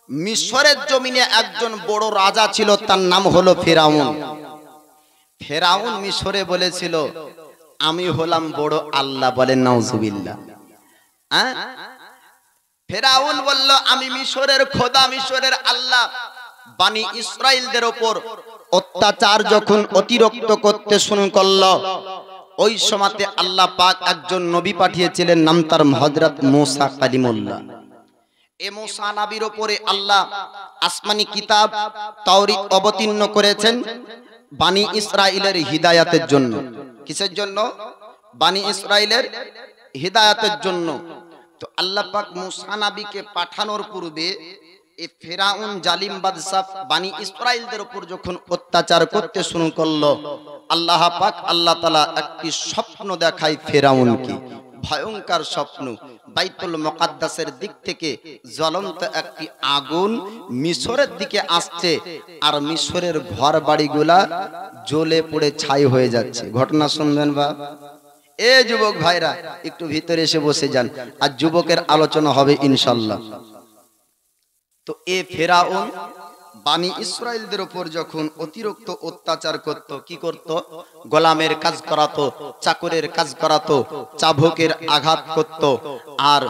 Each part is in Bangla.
মিশরের জমিনে একজন বড় রাজা ছিল, তার নাম হলো ফেরাউন। ফেরাউন মিশরে বলেছিল আমি হলাম বড় আল্লাহ। বলেন নাউজুবিল্লাহ। ফেরাউন বলল আমি মিশরের খোদা, মিশরের আল্লাহ। বানি ইসরাইলদের উপর অত্যাচার যখন অতিরিক্ত করতে শুরু করলো, ওই সময়তে আল্লাহ পাক একজন নবী পাঠিয়েছিলেন, নাম তার হযরত মুসা কালিমুল্লাহ। এ মুসা নবীর উপরে আল্লাহ আসমানি কিতাব তাওরীত অবতীর্ণ করেছেন বানি ইসরাইলের হিদায়াতের জন্য। কিসের জন্য? বানি ইসরাইলের হিদায়াতের জন্য। তো আল্লাহ পাক মুসা নবীকে পাঠানোর পূর্বে এই ফেরাউন জালিম বাদশা বানি ইসরাইলদের উপর যখন অত্যাচার করতে শুরু করলো, আল্লাহ পাক আল্লাহ তাআলা একটি স্বপ্ন দেখায় ফেরাউনকে, ভয়ঙ্কর স্বপ্ন। বাইতুল মুকাদ্দাসের দিক থেকে জ্বলন্ত একটি আগুন মিশরের দিকে আসছে, আর মিশরের ঘর বাড়িগুলা জ্বলে পড়ে ছাই হয়ে যাচ্ছে। ঘটনা শুনবেন বা এ যুবক ভাইরা, একটু ভিতরে এসে বসে যান, আর যুবকের আলোচনা হবে ইনশাআল্লাহ। তো এ ফেরাউন বানি ইসরাইলদের উপর যখন অতিরিক্ত অত্যাচার করত, কি করত? গোলামের কাজ করাতো, চাকরের কাজ করাতো, চাবুকের আঘাত করত, আর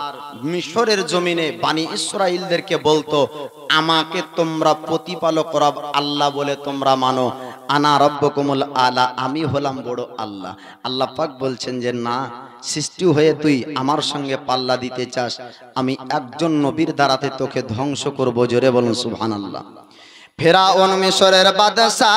মিশরের জমিনে বানি ইসরাইলদেরকে বলতো আমাকে তোমরা প্রতিপালক রব আল্লাহ বলে তোমরা মানো, আনা রব্বুকুমুল আলা, আমি হলাম বড় আল্লাহ। আল্লাহ পাক বলছেন যে না, সৃষ্টি হয়ে তুই আমার সঙ্গে পাল্লা দিতে চাস, আমি একজন নবীর দ্বারাতে তোকে ধ্বংস করব। জোরে বলুন সুবহানাল্লাহ। ফেরাউন মিশরের বাদশা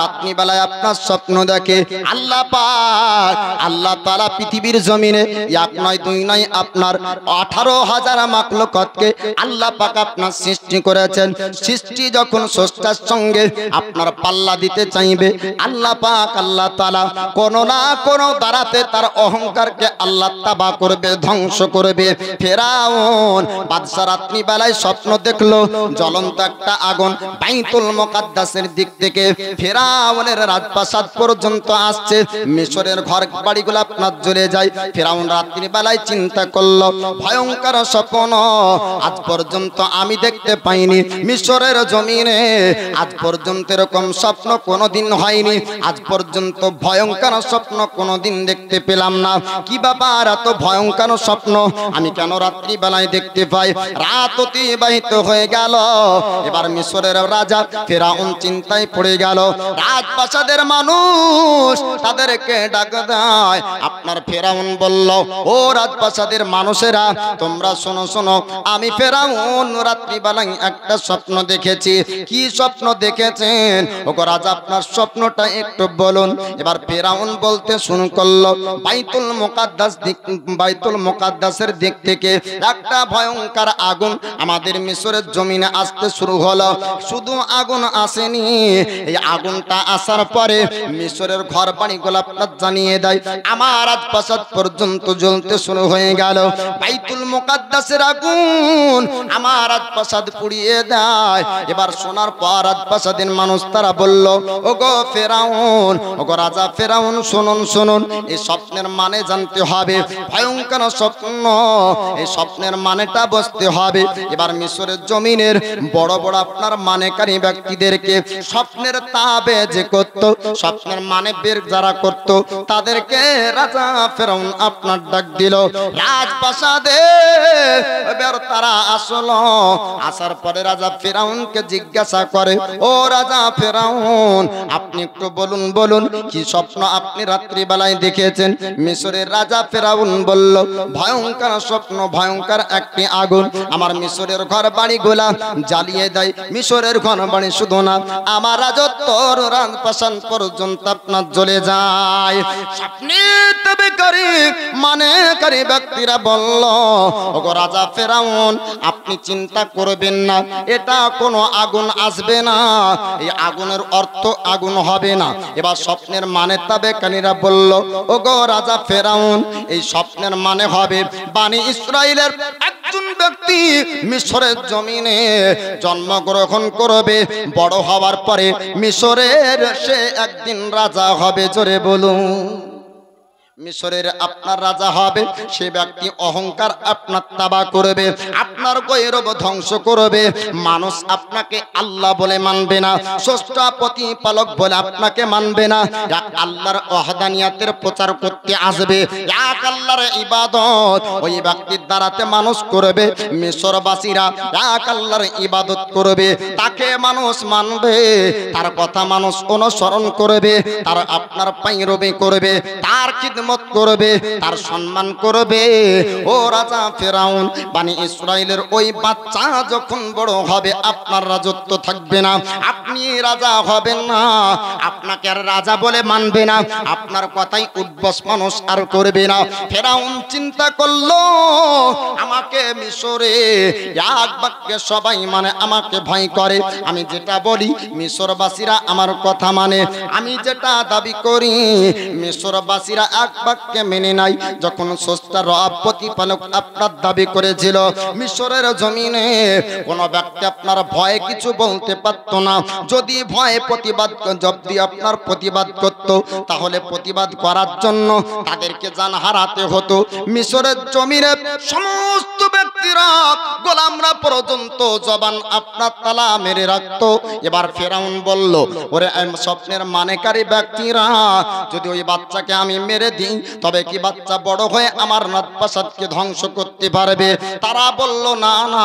রাত্রি বেলায় আপনার স্বপ্ন দেখে। আল্লাহ পাক আল্লাহ তাআলা পৃথিবীর জমিনে এক নয় দুই নয় আপনার 18,000 মাখলুকাতকে আল্লাহ পাক আপনার সৃষ্টি করেছেন। সৃষ্টি যখন স্রষ্টার সঙ্গে আপনার পাল্লা দিতে চাইবে, আল্লাহ পাক আল্লাহ তাআলা কোন না কোন দ্বারাতে তার অহংকারকে আল্লাহ তাবা করবে, ধ্বংস করবে। ফেরাউন বাদশা রাত্রি বেলায় স্বপ্ন দেখলো জ্বলন্ত একটা আগুন বাইতুল মুকাদ্দাসের দিক থেকে ফেরাউনের রাজপ্রাসাদ পর্যন্ত আসছে। মিশরের ঘর বাড়িগুলো আপনার জ্বলে যায়। ফেরাউন রাত্রি বেলায় চিন্তা করলো ভয়ঙ্কর স্বপ্ন আজ পর্যন্ত আমি দেখতে পাইনি। মিশরের জমিনে আজ পর্যন্ত এরকম স্বপ্ন কোনোদিন হয়নি। আজ পর্যন্ত ভয়ঙ্কর স্বপ্ন কোনোদিন দেখতে পেলাম না। কি ব্যাপার, এত ভয়ঙ্কর স্বপ্ন আমি কেন রাত্রি বেলায় দেখতে পাই? রাত অতিবাহিত হয়ে গেল। এবার মিশরের রাজা ফেরাউন চিন্তায় পড়ে গেল। রাজপ্রাসাদের মানুষ তাদেরকে ডাক দেয়। আপনার ফেরাউন বলল, ও রাজপ্রাসাদের মানুষেরা তোমরা শোনো শোনো, আমি ফেরাউন রাত্রি বেলায় একটা স্বপ্ন দেখেছি। কি স্বপ্ন দেখেছেন? ওগো রাজা আপনার স্বপ্নটা একটু বলুন। এবার ফেরাউন বলতে শুরু করলো, বাইতুল মুকাদ্দাসের দিক থেকে একটা ভয়ঙ্কর আগুন আমাদের মিশরের জমিনে আসতে শুরু হলো। শুধু আগুন আসেনি, এই আগুনটা আসার পরে মিশরের ঘর বাড়িগুলো আপনার জানিয়ে দেয়। আমার রাজপ্রাসাদ পর্যন্ত জ্বলতে শুরু হয়ে গেল। বাইতুল মুকাদ্দাসের আগুন আমার রাজপ্রাসাদ পুড়িয়ে দেয়। এবার শোনার পর রাজপ্রাসাদের মানুষ তারা বলল, ওগো ফেরাউন, ওগো রাজা ফেরাউন, শুনুন শুনুন, এই স্বপ্নের মানে জানতে হবে। ভয়ঙ্কর স্বপ্ন, এই স্বপ্নের মানেটা বুঝতে হবে। এবার মিশরের জমিনের বড় বড় আপনার মানেকারী ব্যক্তিদেরকে স্বপ্নের তাবেজ করত, স্বপ্নের মানে বের যারা করত তাদেরকে রাজা ফেরাউন আপনার ডাক দিল রাজপ্রাসাদে। এবার তারা আসলো। আসার পরে রাজা ফেরাউনকে জিজ্ঞাসা করে, ও রাজা ফেরাউন, আপনি একটু বলুন বলুন কি স্বপ্ন আপনি রাত্রি বেলায় দেখেছেন? মিশরের রাজা ফেরাউন বলল, ভয়ঙ্কর স্বপ্ন, ভয়ঙ্কর একটি আগুন আমার মিশরের ঘর বাড়িগুলা জ্বালিয়ে দেয়। মিশরের ঘর বাড়ি শুধু না, আমার রাজত্বর রাজপ্রাসাদ পর্যন্ত আপনার জ্বলে যায়। স্বপ্নের তাবেকারী মানেকারী ব্যক্তিরা বলল, ওগো রাজা ফেরাউন, আপনি চিন্তা করবেন না, এটা কোনো আগুন আসবে না, এই আগুনের অর্থ আগুন হবে না। এবার স্বপ্নের মানে তাবেকারীরা বলল, ওগো রাজা ফেরাউন, এই স্বপ্নের মানে হবে বানি ইসরাইলের একজন ব্যক্তি মিশরের জমিনে জন্মগ্রহণ করবে, বড় হওয়ার পরে মিশরের সে একদিন রাজা হবে। জোরে বলুন। মিশরের আপনার রাজা হবে, সে ব্যক্তি অহংকার আপনার তাবা করবে, আপনার গৌরব ধ্বংস করবে। মানুষ আপনাকে আল্লাহ বলে মানবে না, স্রষ্টা প্রতিপালক বলে আপনাকে মানবে না। এক আল্লাহর ওয়াহদানিয়াতের প্রচার করতে আসবে, এক আল্লাহর ইবাদত ওই ব্যক্তির দ্বারাতে মানুষ করবে। মিশরবাসীরা এক আল্লাহর ইবাদত করবে, তাকে মানুষ মানবে, তার কথা মানুষ অনুসরণ করবে, তার আপনার পাইরবি করবে, তার খিদমত করবে, তার সম্মান করবে। ও রাজা ফেরাউন, বনি ইসরাইলের ওই বাচ্চা যখন বড় হবে আপনার রাজত্ব থাকবে না, আপনি রাজা হবেন না, আপনাকে আর রাজা বলে মানবে না, আপনার কথাই উদ্বাস মানুষ আর করবে না। ফেরাউন চিন্তা করলো, আমাকে মিশরে এক বাক্যে সবাই মানে আমাকে ভয় করে, আমি যেটা বলি মিশরবাসীরা আমার কথা মানে, আমি যেটা দাবি করি মিশরবাসীরা এক বাক্যে মেনে নাই। যখন স্রষ্টা রব প্রতিপালক আপনার দাবি করেছিল, মিশরের জমিনে কোন ব্যক্তি আপনার ভয়ে কিছু বলতে পারত না। যদি ভয়ে প্রতিবাদ যদি আপনার প্রতিবাদ করত, তাহলে প্রতিবাদ করার জন্য তাদেরকে জান হারাতে হতো। মিশরের জমিনে সমস্ত ব্যক্তিরা গোলামরা পর্যন্ত জবান আপনার তালা মেরে রাখতো। এবার ফেরাউন বলল, ওরে স্বপ্নের মানেকারী ব্যক্তিরা, যদি ওই বাচ্চাকে আমি মেরে দিই তবে কি বাচ্চা বড় হয়ে আমার রাজপ্রাসাদকে ধ্বংস করতে পারবে? তারা বলল, না না,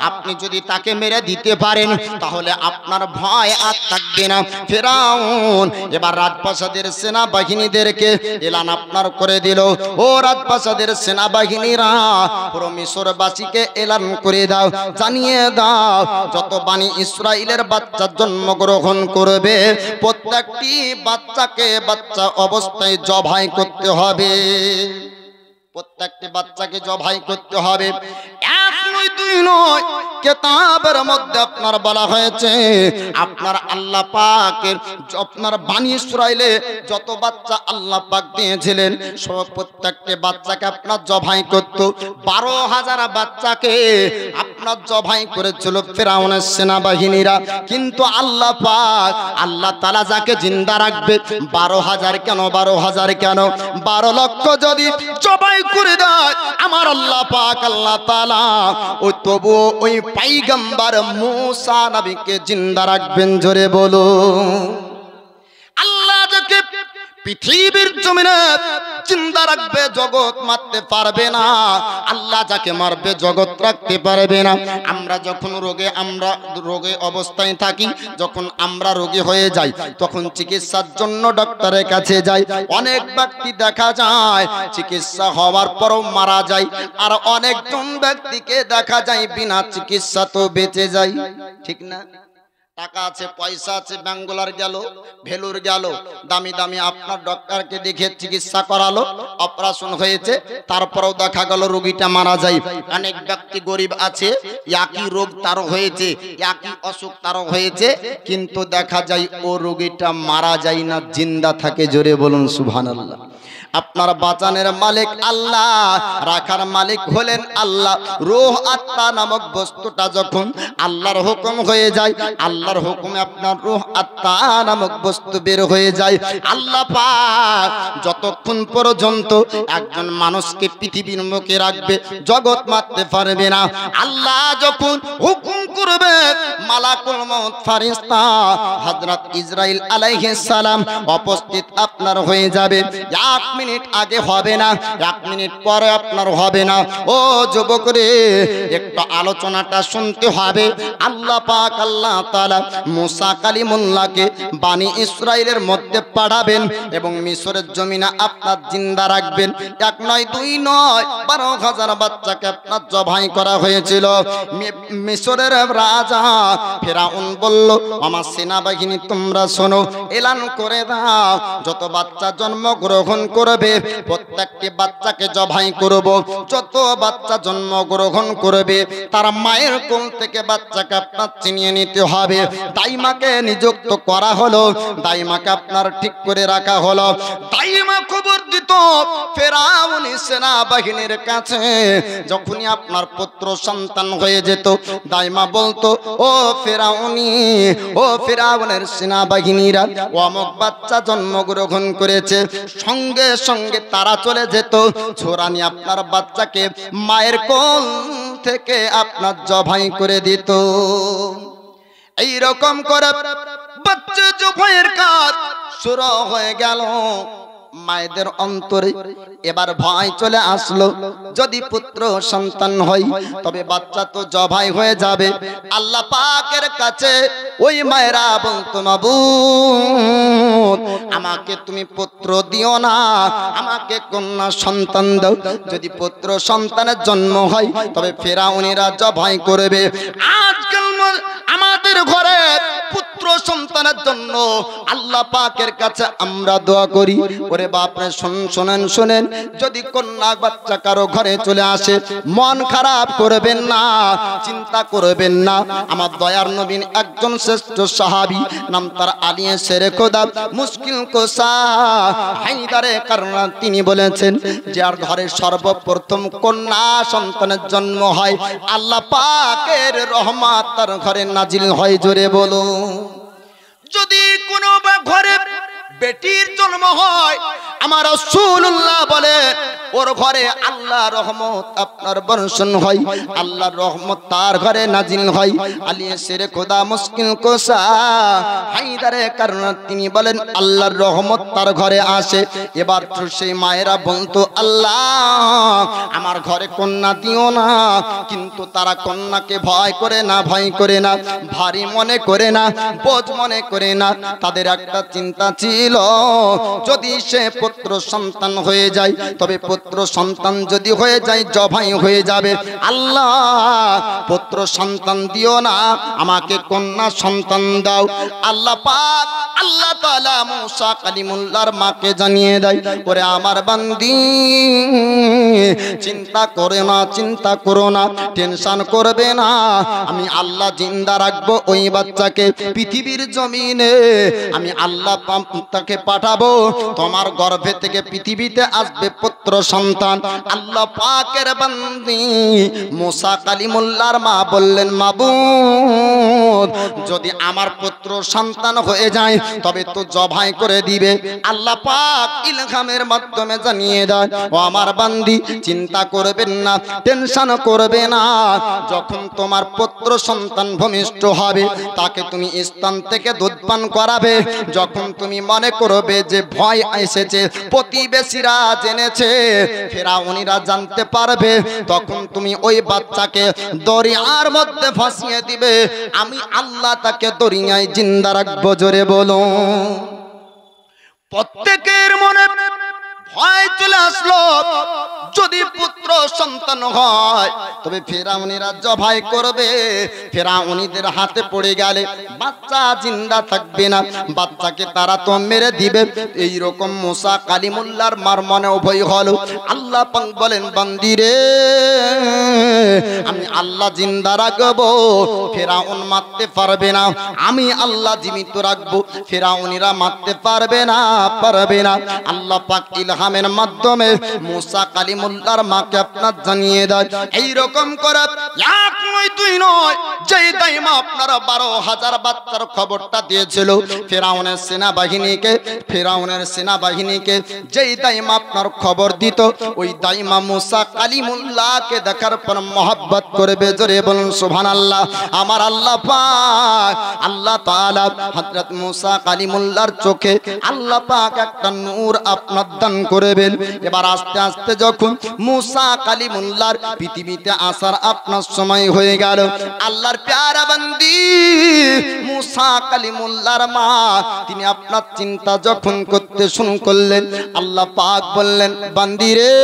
আপনি যদি তাকে মেরে দিতে পারেন তাহলে আপনার ভয় আর থাকবে না। ফেরাউন এবার রাজপ্রাসাদের সেনাবাহিনীদেরকে এলান আপনার করে দিল, ও রাজপ্রাসাদের সেনাবাহিনীরা পুরো মিশরবাসীকে এলান করে দাও, জানিয়ে দাও যত বনি ইসরাইলের বাচ্চা জন্মগ্রহণ করবে প্রত্যেকটি বাচ্চাকে বাচ্চা অবস্থায় জবাই করতে হবে, প্রত্যেকটি বাচ্চাকে জবাই করতে হবে। এক নয় দুই নয়, কিতাবের মধ্যে আপনার বলা হয়েছে আপনার আল্লাহ পাকের আপনার বনি ইসরাইলে যত বাচ্চা আল্লাহ পাক দিয়েছিলেন সব প্রত্যেকটি বাচ্চাকে আপনার জবাই করত। 12,000 বাচ্চাকে আপনার জবাই করেছিল ফেরাউনের সেনাবাহিনীরা। কিন্তু আল্লাহ পাক আল্লাহ তাআলা যাকে জিন্দা রাখবে 12,000 কেন 12,000 কেন 12 লক্ষ যদি জবাই করে দেয় আমার আল্লাহ পাক আল্লাহ তাআলা ওই তবু ওই পয়গম্বর মুসা নবীকে জিন্দা রাখবেন। জোরে বলো, আল্লাহ যাকে পৃথিবীর জমিনে জিন্দা রাখবে জগৎ মারতে পারবে না, আল্লাহ যাকে মারবে জগৎ রাখতে পারবে না। আমরা যখন রোগে অবস্থায় থাকি, যখন আমরা রোগী হয়ে যাই তখন চিকিৎসার জন্য ডক্টরের কাছে যাই। অনেক ব্যক্তি দেখা যায় চিকিৎসা হওয়ার পরও মারা যায়, আর অনেকজন ব্যক্তিকে দেখা যায় বিনা চিকিৎসা তো বেঁচে যায়, ঠিক না? টাকা আছে, পয়সা আছে, ব্যাঙ্গালোর গেল, ভেলুর গেল, দামি দামি আপনার ডক্টরকে দেখে চিকিৎসা করালো, অপারেশন হয়েছে, তারপরেও দেখা গেল রোগীটা মারা যায়। অনেক ব্যক্তি গরিব আছে, একই রোগ তারও হয়েছে, একই অসুখ তারও হয়েছে, কিন্তু দেখা যায় ও রোগীটা মারা যায় না, জিন্দা থাকে। জোরে বলুন সুবহানাল্লাহ। আপনার বাঁচানের মালিক আল্লাহ, রাখার মালিক হলেন আল্লাহ। রূহ আত্মা নামক বস্তুটা যখন আল্লাহর হুকুম হয়ে যায়, আল্লাহর হুকুমে আপনার রূহ আত্মা নামক বস্তু বের হয়ে যায়। আল্লাহ পাক যতক্ষণ পর্যন্ত একজন মানুষকে পৃথিবীর মুখে রাখবে জগৎ মারতে পারবে না। আল্লাহ যখন হুকুম করবে মালাকুল মউত ফেরেশতা হযরত ইসরাইল আলাইহিস সালাম উপস্থিত আপনার হয়ে যাবে। 1 মিনিট আগে হবে না, 1 মিনিট পরে আপনার হবে না। ও যুবক রে, একটু আলোচনাটা শুনতে হবে। আল্লাহ পাক আল্লাহ তাআলা মুসা কালিমুল্লাহকে বনি ইসরাইলের মধ্যে পাঠাবেন এবং মিশরের জমিনে আপনার জিন্দা রাখবেন। 1 নয় 2 নয় 12,000 বাচ্চাকে আপনার জবাই করা হয়েছিল। মিশরের রাজা ফেরাউন বলল, আমার সেনাবাহিনী তোমরা শোনো, এলান করে দাও যত বাচ্চা জন্মগ্রহণ করবে প্রত্যেকটি বাচ্চাকে জবাই করব। যত বাচ্চা জন্মগ্রহণ করবে তার মায়ের কোল থেকে বাচ্চাকে আপনার চিনিয়ে নিতে হবে। দাইমাকে নিযুক্ত করা হলো, দাইমাকে আপনার ঠিক করে রাখা হলো। দাইমা খবর দিত ফেরাউনি সেনাবাহিনীর কাছে, যখনই আপনার পুত্র সন্তান হয়ে যেত দাইমা বলতো, ও ফেরাউনি, ও ফেরাউনের সেনাবাহিনীরা অমুক বাচ্চা জন্মগ্রহণ করেছে। সঙ্গে সঙ্গে তারা চলে যেত, ছোরা নিয়ে আপনার বাচ্চাকে মায়ের কোল থেকে আপনার জবাই করে দিত। এই রকম করে বাচ্চা জবাইয়ের কাজ শুরু হয়ে গেল মায়েদের অন্তরে। এবার ভয় চলে আসলো, যদি পুত্র সন্তান হয় তবে বাচ্চা তো জবাই হয়ে যাবে। আল্লাহ পাকের কাছে ওই মায়েরা বলতো, মাবুদ আমাকে তুমি পুত্র দিও না, আমাকে কন্যা সন্তান দাও। যদি পুত্র সন্তানের জন্ম হয় তবে ফেরাউনিরা জবাই করবে। আজকাল আমাদের ঘরে পুত্র সন্তানের জন্য আল্লাহ পাকের কাছে আমরা দোয়া করি। ওরে বাপরে শুনেন শুনেন, যদি কন্যা বাচ্চা কারো ঘরে চলে আসে মন খারাপ করবেন না, চিন্তা করবেন না। আমার দয়ার নবীন একজন শ্রেষ্ঠ সাহাবী, নাম তার আলিয়ে শেরে খোদা মুশকিল কোসা হায়দারে কাররা, তিনি বলেছেন যার ঘরে সর্বপ্রথম কন্যা সন্তানের জন্ম হয় আল্লাহ পাকের রহমত তার ঘরে নাজিল হয়। জোরে বলো। যদি কোনো ঘরে বেটির জন্ম হয় আমার রাসূলুল্লাহ বলে ওর ঘরে আল্লাহর রহমত আপনার বর্ষণ হয়, আল্লাহর রহমত তার ঘরে নাজিল হয়। আলিয়ে শেরে খোদা মুশকিল কোসা হায়দারে কাররা, তিনি বলেন আল্লাহর রহমত তার ঘরে আসে। এবার তো সেই মায়েরা বলতো, আল্লাহ আমার ঘরে কন্যা দিও না। কিন্তু তারা কন্যাকে ভয় করে না, ভয় করে না, ভারী মনে করে না, বোঝ মনে করে না। তাদের একটা চিন্তা ছিল, যদি সে পুত্র সন্তান হয়ে যায় তবে পুত্র সন্তান যদি হয়ে যায় জবাই হয়ে যাবে। আল্লাহ পুত্র সন্তান দিও না, আমাকে কন্যা সন্তান দাও। আল্লাহ পাক আল্লাহ তাআলা মুসা কালিমুল্লাহর মাকে জানিয়ে দেয়, ওরে আমার বান্দি চিন্তা করে না, চিন্তা করো না, টেনশন করবে না, আমি আল্লাহ জিন্দা রাখবো ওই বাচ্চাকে পৃথিবীর জমিনে। আমি আল্লাহ তাকে পাঠাবো, তোমার গর্ভে থেকে পৃথিবীতে আসবে পুত্র সন্তান। আল্লাহ পাকের বান্দি মুসা কালিমুল্লাহর মা বললেন, মাবুদ যদি আমার পুত্র সন্তান হয়ে যায় তবে তো জবাই করে দিবে। আল্লাহ পাক ইলহামের মাধ্যমে জানিয়ে দেয়, ও আমার বান্দি চিন্তা করবেন না, টেনশন করবে না। যখন তোমার পুত্র সন্তান ভূমিষ্ঠ হবে তাকে তুমি স্তন থেকে দুধ পান করাবে। যখন তুমি মনে করবে যে ভয় এসেছে, প্রতিবেশীরা জেনেছে, ফেরাউনিরা জানতে পারবে, তখন তুমি ওই বাচ্চাকে দরিয়ার মধ্যে ভাসিয়ে দিবে। আমি আল্লাহ তাকে দরিয়ায় জিন্দা রাখবো। জোরে বলো। প্রত্যেকের মনে ভয় চলে আসলো, যদি পুত্র সন্তান হয় তবে ফেরাউনিরা জবাই করবে। ফেরাউনিদের হাতে পড়ে গেলে বাচ্চা জিন্দা থাকবে না, বাচ্চাকে তারা তো মেরে দিবে। এই রকম মুসা কালিমুল্লাহর মার মনে ভয় হলো। আল্লাহ পাক বলেন, বান্দিরে আমি আল্লাহ জিন্দা রাখবো, ফেরাউন মারতে পারবে না, আমি আল্লাহ জীবিত রাখবো, ফেরাউনিরা মারতে পারবে না, পারবে না। আল্লাহ পাক ইলহামের মাধ্যমে মুসা কালিমুল্লাহর মাকে আপনার জানিয়ে দেয়। এই রকম করে এক নয় দুই নয়, যেই দাইমা আপনারা 12,000 বাচ্চার খবরটা দিয়েছিল ফেরাউনের সেনাবাহিনীকে যেই দাইমা আপনার খবর দিত, ওই দাইমা মুসা কালিমুল্লাহকে দেখার পর মহব্বত করবে। জোরে বলুন সুবহানাল্লাহ। আমার আল্লাহ পাক আল্লাহ তাআলা হযরত মুসা কালিমুল্লাহর চোখে আল্লাহ পাক একটা নূর আপনার দান করবেন। এবার আস্তে আস্তে যখন মুসা কালিমুল্লাহর পৃথিবীতে আসার আপনার সময় হয়ে গেল, আল্লাহর প্যারা বান্দি মুসা কালিমুল্লাহর মা তিনি আপনার চিন্তা যখন করতে শুরু করলেন, আল্লাহ পাক বললেন, বান্দি রে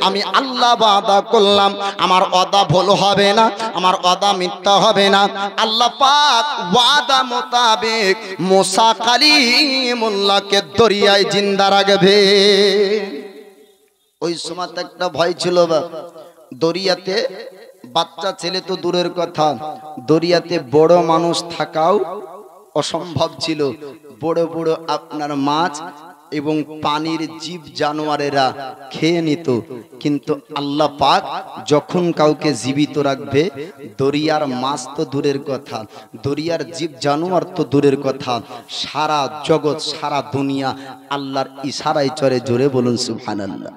আমি আল্লাহ ওয়াদা করলাম, আমার ওয়াদা ভুল হবে না, আমার ওয়াদা মিথ্যা হবে না। আল্লাহ পাক ওয়াদা মোতাবেক মুসা কালিমুল্লাহকে দরিয়ায় জিন্দা রাখবে। ওই সময় একটা ভয় ছিল, দরিয়াতে বাচ্চা ছেলে তো দূরের কথা, দরিয়াতে বড় মানুষ থাকাও অসম্ভব ছিল। বড় বড় আপনার মাছ এবং পানির জীব জানোয়ারেরা খেয়ে নিত। কিন্তু আল্লাহ পাক যখন কাউকে জীবিত রাখবে, দরিয়ার মাছ তো দূরের কথা, দরিয়ার জীব জানোয়ার তো দূরের কথা, সারা জগৎ সারা দুনিয়া আল্লাহর ইশারায় চলে। জোরে বলুন সুবহানাল্লাহ।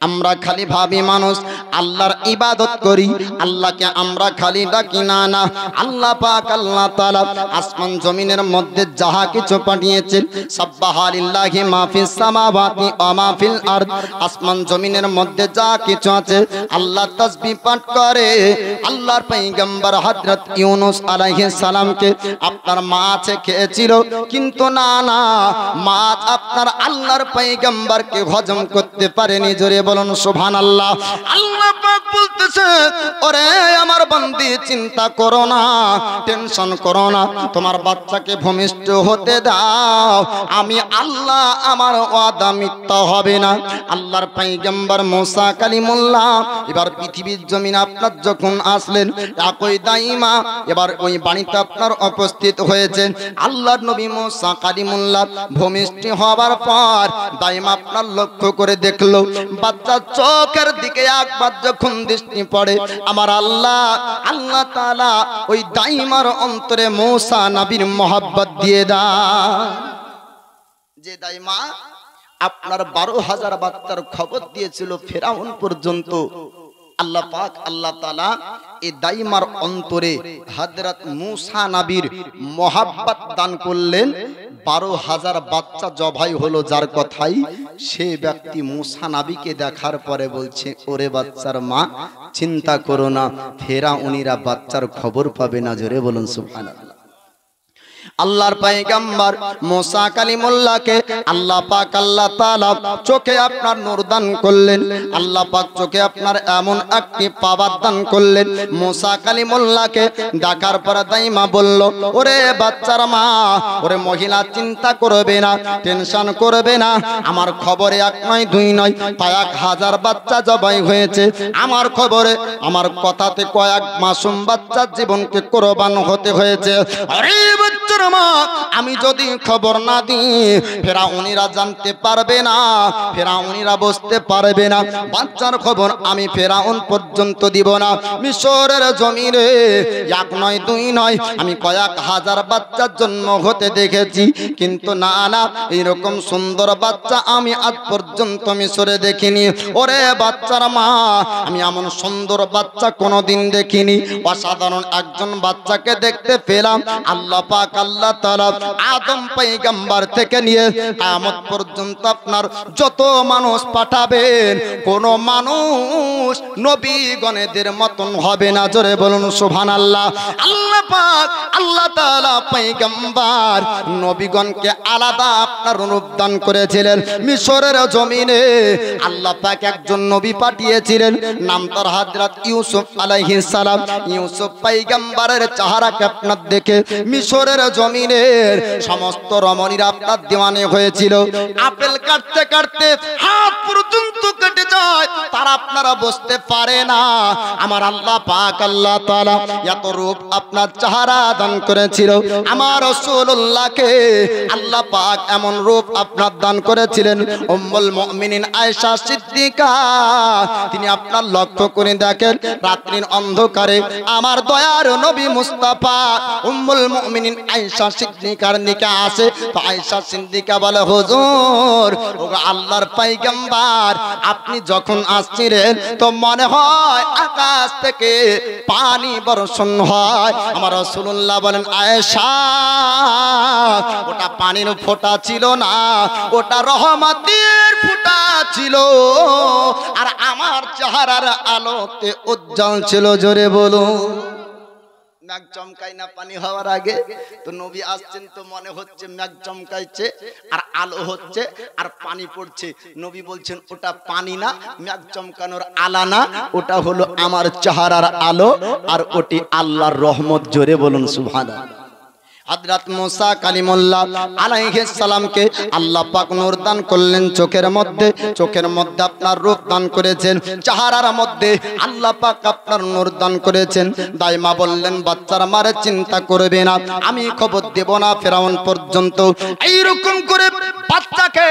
আমরা খালি ভাবি মানুষ আল্লাহর ইবাদত করি, আল্লাহকে আমরা খালি ডাকি না, না। আল্লাহ পাক আল্লাহ তাআলা আসমান জমিনের মধ্যে যাহা কিছু পাঠিয়েছেন, সাব্বাহা লিল্লাহি মা ফিস সামাওয়াতি ওয়া মা ফিল আরদ, আসমান জমিনের মধ্যে যা কিছু আছে আল্লাহ তাসবিহ পাঠ করে। আল্লাহর পয়গম্বর হযরত ইউনূস আলাইহিস সালামকে আপনার মাছ খেয়েছিল, কিন্তু না না, মাছ আপনার আল্লাহর পয়গম্বরকে হজম করতে পারেনি। জোরে বলুন সুবহানাল্লাহ। আল্লাহ পাক বলতেছে, ওরে আমার বান্দি চিন্তা করো না, টেনশন করো না, তোমার বাচ্চাকে ভূমিষ্ঠ হতে দাও, আমি আল্লাহ আমার ওয়াদা মিথ্যা হবে না। আল্লাহর পয়গম্বর মুসা কালিমুল্লাহ এবার পৃথিবীর জমিনে আপনার যখন আসলেন, একই দাইমা এবার ওই বাণীতে আপনার উপস্থিত হয়েছেন। আল্লাহর নবী মুসা কালিমুল্লাহ ভূমিষ্ঠ হওয়ার পর দাইমা আপনার লক্ষ্য করে দেখলো, বাচ্চার চোখের দিকে একবার যখন দৃষ্টি পড়ে, আমার আল্লাহ আল্লাহ তাআলা ওই দাইমার অন্তরে মুসা নবীর মোহাব্বত দিয়ে দেয়। যে দাইমা আপনার 12,000 বাচ্চার খবর দিয়েছিল ফেরাউন পর্যন্ত, আল্লাহ পাক আল্লাহ তাআলা এই দাইমার অন্তরে হযরত মুসা নবীর মোহাব্বত দান করলেন। 12,000 বাচ্চা জবাই হলো, যার কথাই সে ব্যক্তি মুসা নবীকে দেখার পরে বলছে, ওরে বাচ্চার মা চিন্তা করো না, ফেরাউনিরা বাচ্চার খবর পাবে না। জোরে বলুন সুবহানাল্লাহ। আল্লাহর পয়গম্বর মুসা কালিমুল্লাহকে আল্লাহ পাক আল্লাহ তাআলা চোখে আপনার নূর দান করলেন। আল্লাহ পাক চোখে আপনার এমন একটি পাওয়ার দান করলেন। মুসা কালিমুল্লাহকে ডাকার পর দাইমা বলল, ওরে বাচ্চার মা, ওরে মহিলা চিন্তা করবে না, টেনশন করবে না, আমার খবরে 1 নয় 2 নয় 1,000 বাচ্চা জবাই হয়েছে। আমার খবরে আমার কথাতে কয়েক মাসুম বাচ্চার জীবনকে কোরবান হতে হয়েছে। আরে বাচ্চার মা, আমি যদি খবর না দিই ফেরাউনিরা জানতে পারবে না, ফেরাউনিরা বুঝতে পারবে না। বাচ্চার খবর আমি ফেরাউন পর্যন্ত দিব না। মিশরের জমিনে 1 নয় 2 নয় আমি কয়েক হাজার বাচ্চার জন্ম হতে দেখেছি, কিন্তু না না, এরকম সুন্দর বাচ্চা আমি আজ পর্যন্ত মিশরে দেখিনি। ওরে বাচ্চার মা, আমি এমন সুন্দর বাচ্চা কোনোদিন দেখিনি। অসাধারণ একজন বাচ্চাকে দেখতে পেলাম। আল্লাহ পাক আল্লাহ তাআলা আদম পয়গম্বর থেকে নিয়ে কিয়ামত পর্যন্ত আপনার যত মানুষ পাঠাবেন, কোন মানুষ নবীগণের মতন হবে না। জোরে বলুন সুবহানাল্লাহ। আল্লাহ পাক আল্লাহ তাআলা পয়গম্বর নবীগণকে আলাদা আপনার রূপ দান করেছিলেন। মিশরের জমিনে আল্লাহ পাক একজন নবী পাঠিয়েছিলেন, নাম তার হযরত ইউসুফ আলাইহিস সালাম। ইউসুফ পয়গম্বরের চেহারাকে আপনার দেখে মিশরের জমিনের সমস্ত রমণীরা আপনার দিওয়ানে হয়েছিল। আপেল কাটতে কাটতে হাত পর্যন্ত কেটে যায়, তারা আপনারা বুঝতে পারে না। আমার আল্লাহ পাক আল্লাহ তাআলা এত রূপ আপনার চেহারা দান করেছিল। আমার রাসূলুল্লাহকে আল্লাহ পাক এমন রূপ আপনার দান করেছিলেন। উম্মুল মুমিনিন আয়েশা সিদ্দিকা, তিনি আপনার লক্ষ্য করে দেখেন, রাত্রির অন্ধকারে আমার দয়ার নবী মুস্তাফা উম্মুল মুমিনিন আয়েশা সিদ্দিকার নিকে আসে। তো আয়েশা সিদ্দিকা বলে, হুজুর, ওগো আল্লাহর পয়গম্বর, আপনি যখন আসছিলেন তো মনে হয় আকাশ থেকে পানি বর্ষণ হয়। আমার রাসূলুল্লাহ বলেন, আয়েশা, ওটা পানির ফোঁটা ছিল না, ওটা রহমতের ফোঁটা ছিল, আর আমার চেহারার আলোতে উজ্জ্বল ছিল। জোরে বলো। মেঘ চমকায় না পানি হওয়ার আগে? তো নবী আসছেন তো মনে হচ্ছে মেঘ চমকাইছে আর আলো হচ্ছে আর পানি পড়ছে। নবী বলছেন, ওটা পানি না, মেঘ চমকানোর আলা না, ওটা হলো আমার চেহারার আলো, আর ওটি আল্লাহর রহমত। জোরে বলুন সুবহানাল্লাহ। হযরত মুসা কালিমুল্লাহ আলাইহিস সালামকে আল্লাহ পাক নূর দান করলেন চোখের মধ্যে, চোখের মধ্যে আপনার রূপ দান করেছেন, চেহারার মধ্যে আল্লাহ পাক আপনার নূর দান করেছেন। দাইমা বললেন, বাচ্চার মারে চিন্তা করবে না, আমি খবর দেব না ফেরাউন পর্যন্ত। এইরকম করে বাচ্চাকে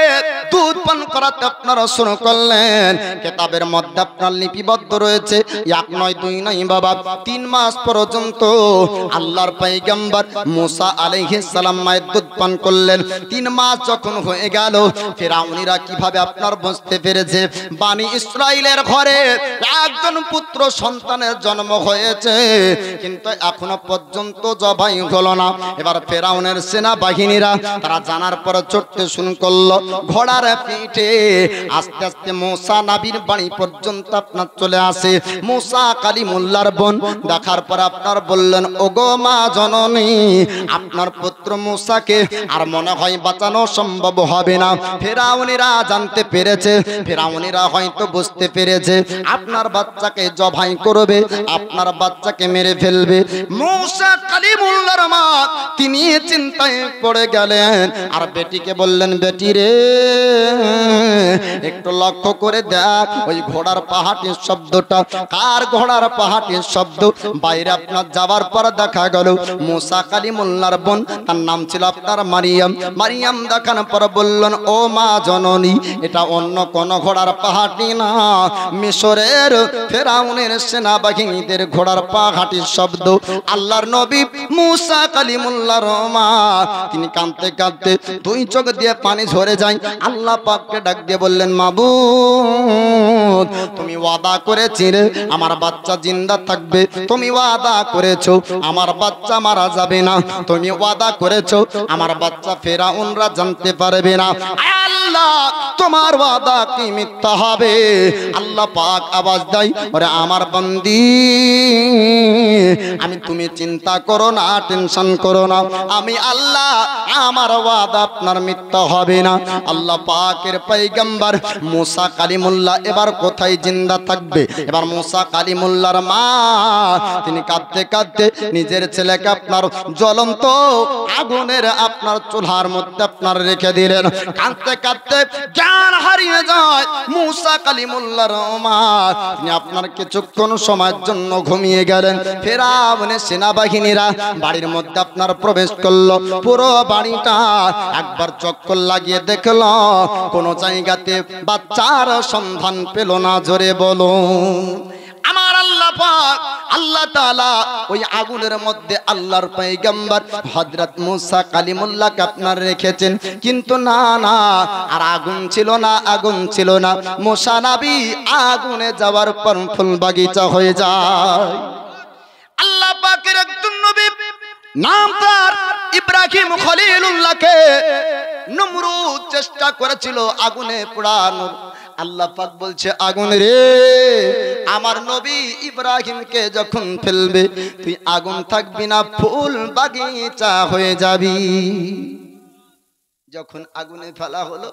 দুধ পান করাতে আপনারা শুরু করলেন। কিতাবের মধ্যে আপনার লিপিবদ্ধ রয়েছে 1 নয় 2 নয় বাবা 3 মাস পর্যন্ত আল্লাহর পয়গম্বর মুসা আলাইহিস সালাম মায়ের দুধ পান করলেন। 3 মাস যখন হয়ে গেল, ফিরাউনিরা কিভাবে আপনার বুঝতে পেরেছে বনি ইসরাইলের ঘরে একজন পুত্র সন্তানের জন্ম হয়েছে, কিন্তু এখনো পর্যন্ত জবাই হলো না। এবার ফিরাউনের সেনাবাহিনীরা তারা জানার পর চড়তে শুরু করলো ঘোড়ার পিঠে। আস্তে আস্তে মুসা নবীর বাড়ি পর্যন্ত আপনার চলে আসে। মুসা কালিমুল্লাহর বোন দেখার পর আপনার বললেন, ওগো মা জননী, আপনার পুত্র মুসাকে আর মনে হয় বাঁচানো সম্ভব হবে না। ফিরাউনিরা জানতে পেরেছে, ফিরাউনিরা হয়তো বুঝতে পেরেছে আপনার বাচ্চাকে জবাই করবে, আপনার বাচ্চাকে মেরে ফেলবে। মুসা কালিমুল্লাহর মা তিনি চিন্তায় পড়ে গেলেন, আর বেটিকে বললেন, বেটি রে একটু লক্ষ্য করে দেখ ওই ঘোড়ার পাহাটির শব্দটা কার ঘোড়ার পাহাটির শব্দ। বাইরে আপনার যাওয়ার পর দেখা গেল মুসা কালিমুল্লাহর বোন, তার নাম ছিল আপনার মারিয়াম। মারিয়াম দেখানোর পর বললেন, ও মা জননী, এটা অন্য কোন ঘোড়ার পাহাটি না, মিশরের ফেরাউনের সেনাবাহিনীদের ঘোড়ার পাহাটির শব্দ। আল্লাহর নবী মুসা কালিমুল্লাহর মা তিনি কাঁদতে কাঁদতে 2 চোখ দিয়ে পানি ঝরে যায়। আল্লাহ পাককে ডাক দিয়ে বললেন, মাবুদ, তুমি ওয়াদা করেছিলে আমার বাচ্চা জিন্দা থাকবে, তুমি ওয়াদা করেছো আমার বাচ্চা মারা যাবে না, তুমি ওয়াদা করেছো আমার বাচ্চা ফেরাউনরা জানতে পারবে না। আল্লাহ, তোমার ওয়াদা কি মিথ্যা হবে? আল্লাহ পাক আওয়াজ দেয়, ওরে আমার বান্দি, তুমি চিন্তা করো না, টেনশন করো না, আমি আল্লাহ, আমার ওয়াদা আপনার মিথ্যা হবে না। আল্লাহ পাকের পয়গম্বর মুসা কালিমুল্লাহ এবার কোথায় জিন্দা থাকবে? এবার মুসা কালিমুল্লাহর মা তিনি কাঁদতে কাঁদতে নিজের ছেলেকে আপনার জ্বলন্ত আগুনের আপনার চুলার মধ্যে আপনার রেখে দিলেন। কাঁদতে কাঁদতে জ্ঞান হারিয়ে যায় মুসা কালিমুল্লাহর মা। তিনি আপনার কিছুক্ষণ সময়ের জন্য ঘুমিয়ে গেলেন। ফিরাউনের সেনাবাহিনীরা বাড়ির মধ্যে আপনার প্রবেশ করলো। পুরো বাড়িটা একবার চক্কর লাগিয়ে দেখলো, কোন জায়গাতে বাচ্চার সন্ধান পেল না। জোরে বলো আমার আল্লাহ পাক, আল্লাহ তাআলা ওই আগুনের মধ্যে আল্লাহর পয়গম্বর হযরত মুসা কালিমুল্লাহকে আপনার রেখেছেন। কিন্তু না না, আর আগুন ছিল না, আগুন ছিল না। মুসা নবী আগুনে যাওয়ার পর ফুল বাগিচা হয়ে যায়। আল্লাহ পাকের একজন নবী নাম তার ইব্রাহিম খলিলুল্লাহকে নমরুদ চেষ্টা করেছিল আগুনে পোড়ানোর। আল্লাহ পাক বলছে, আগুন রে, আমার নবী ইব্রাহিমকে যখন ফেলবে তুই আগুন থাকবি না, ফুল বাগিচা হয়ে যাবি। যখন আগুনে ফেলা হলো,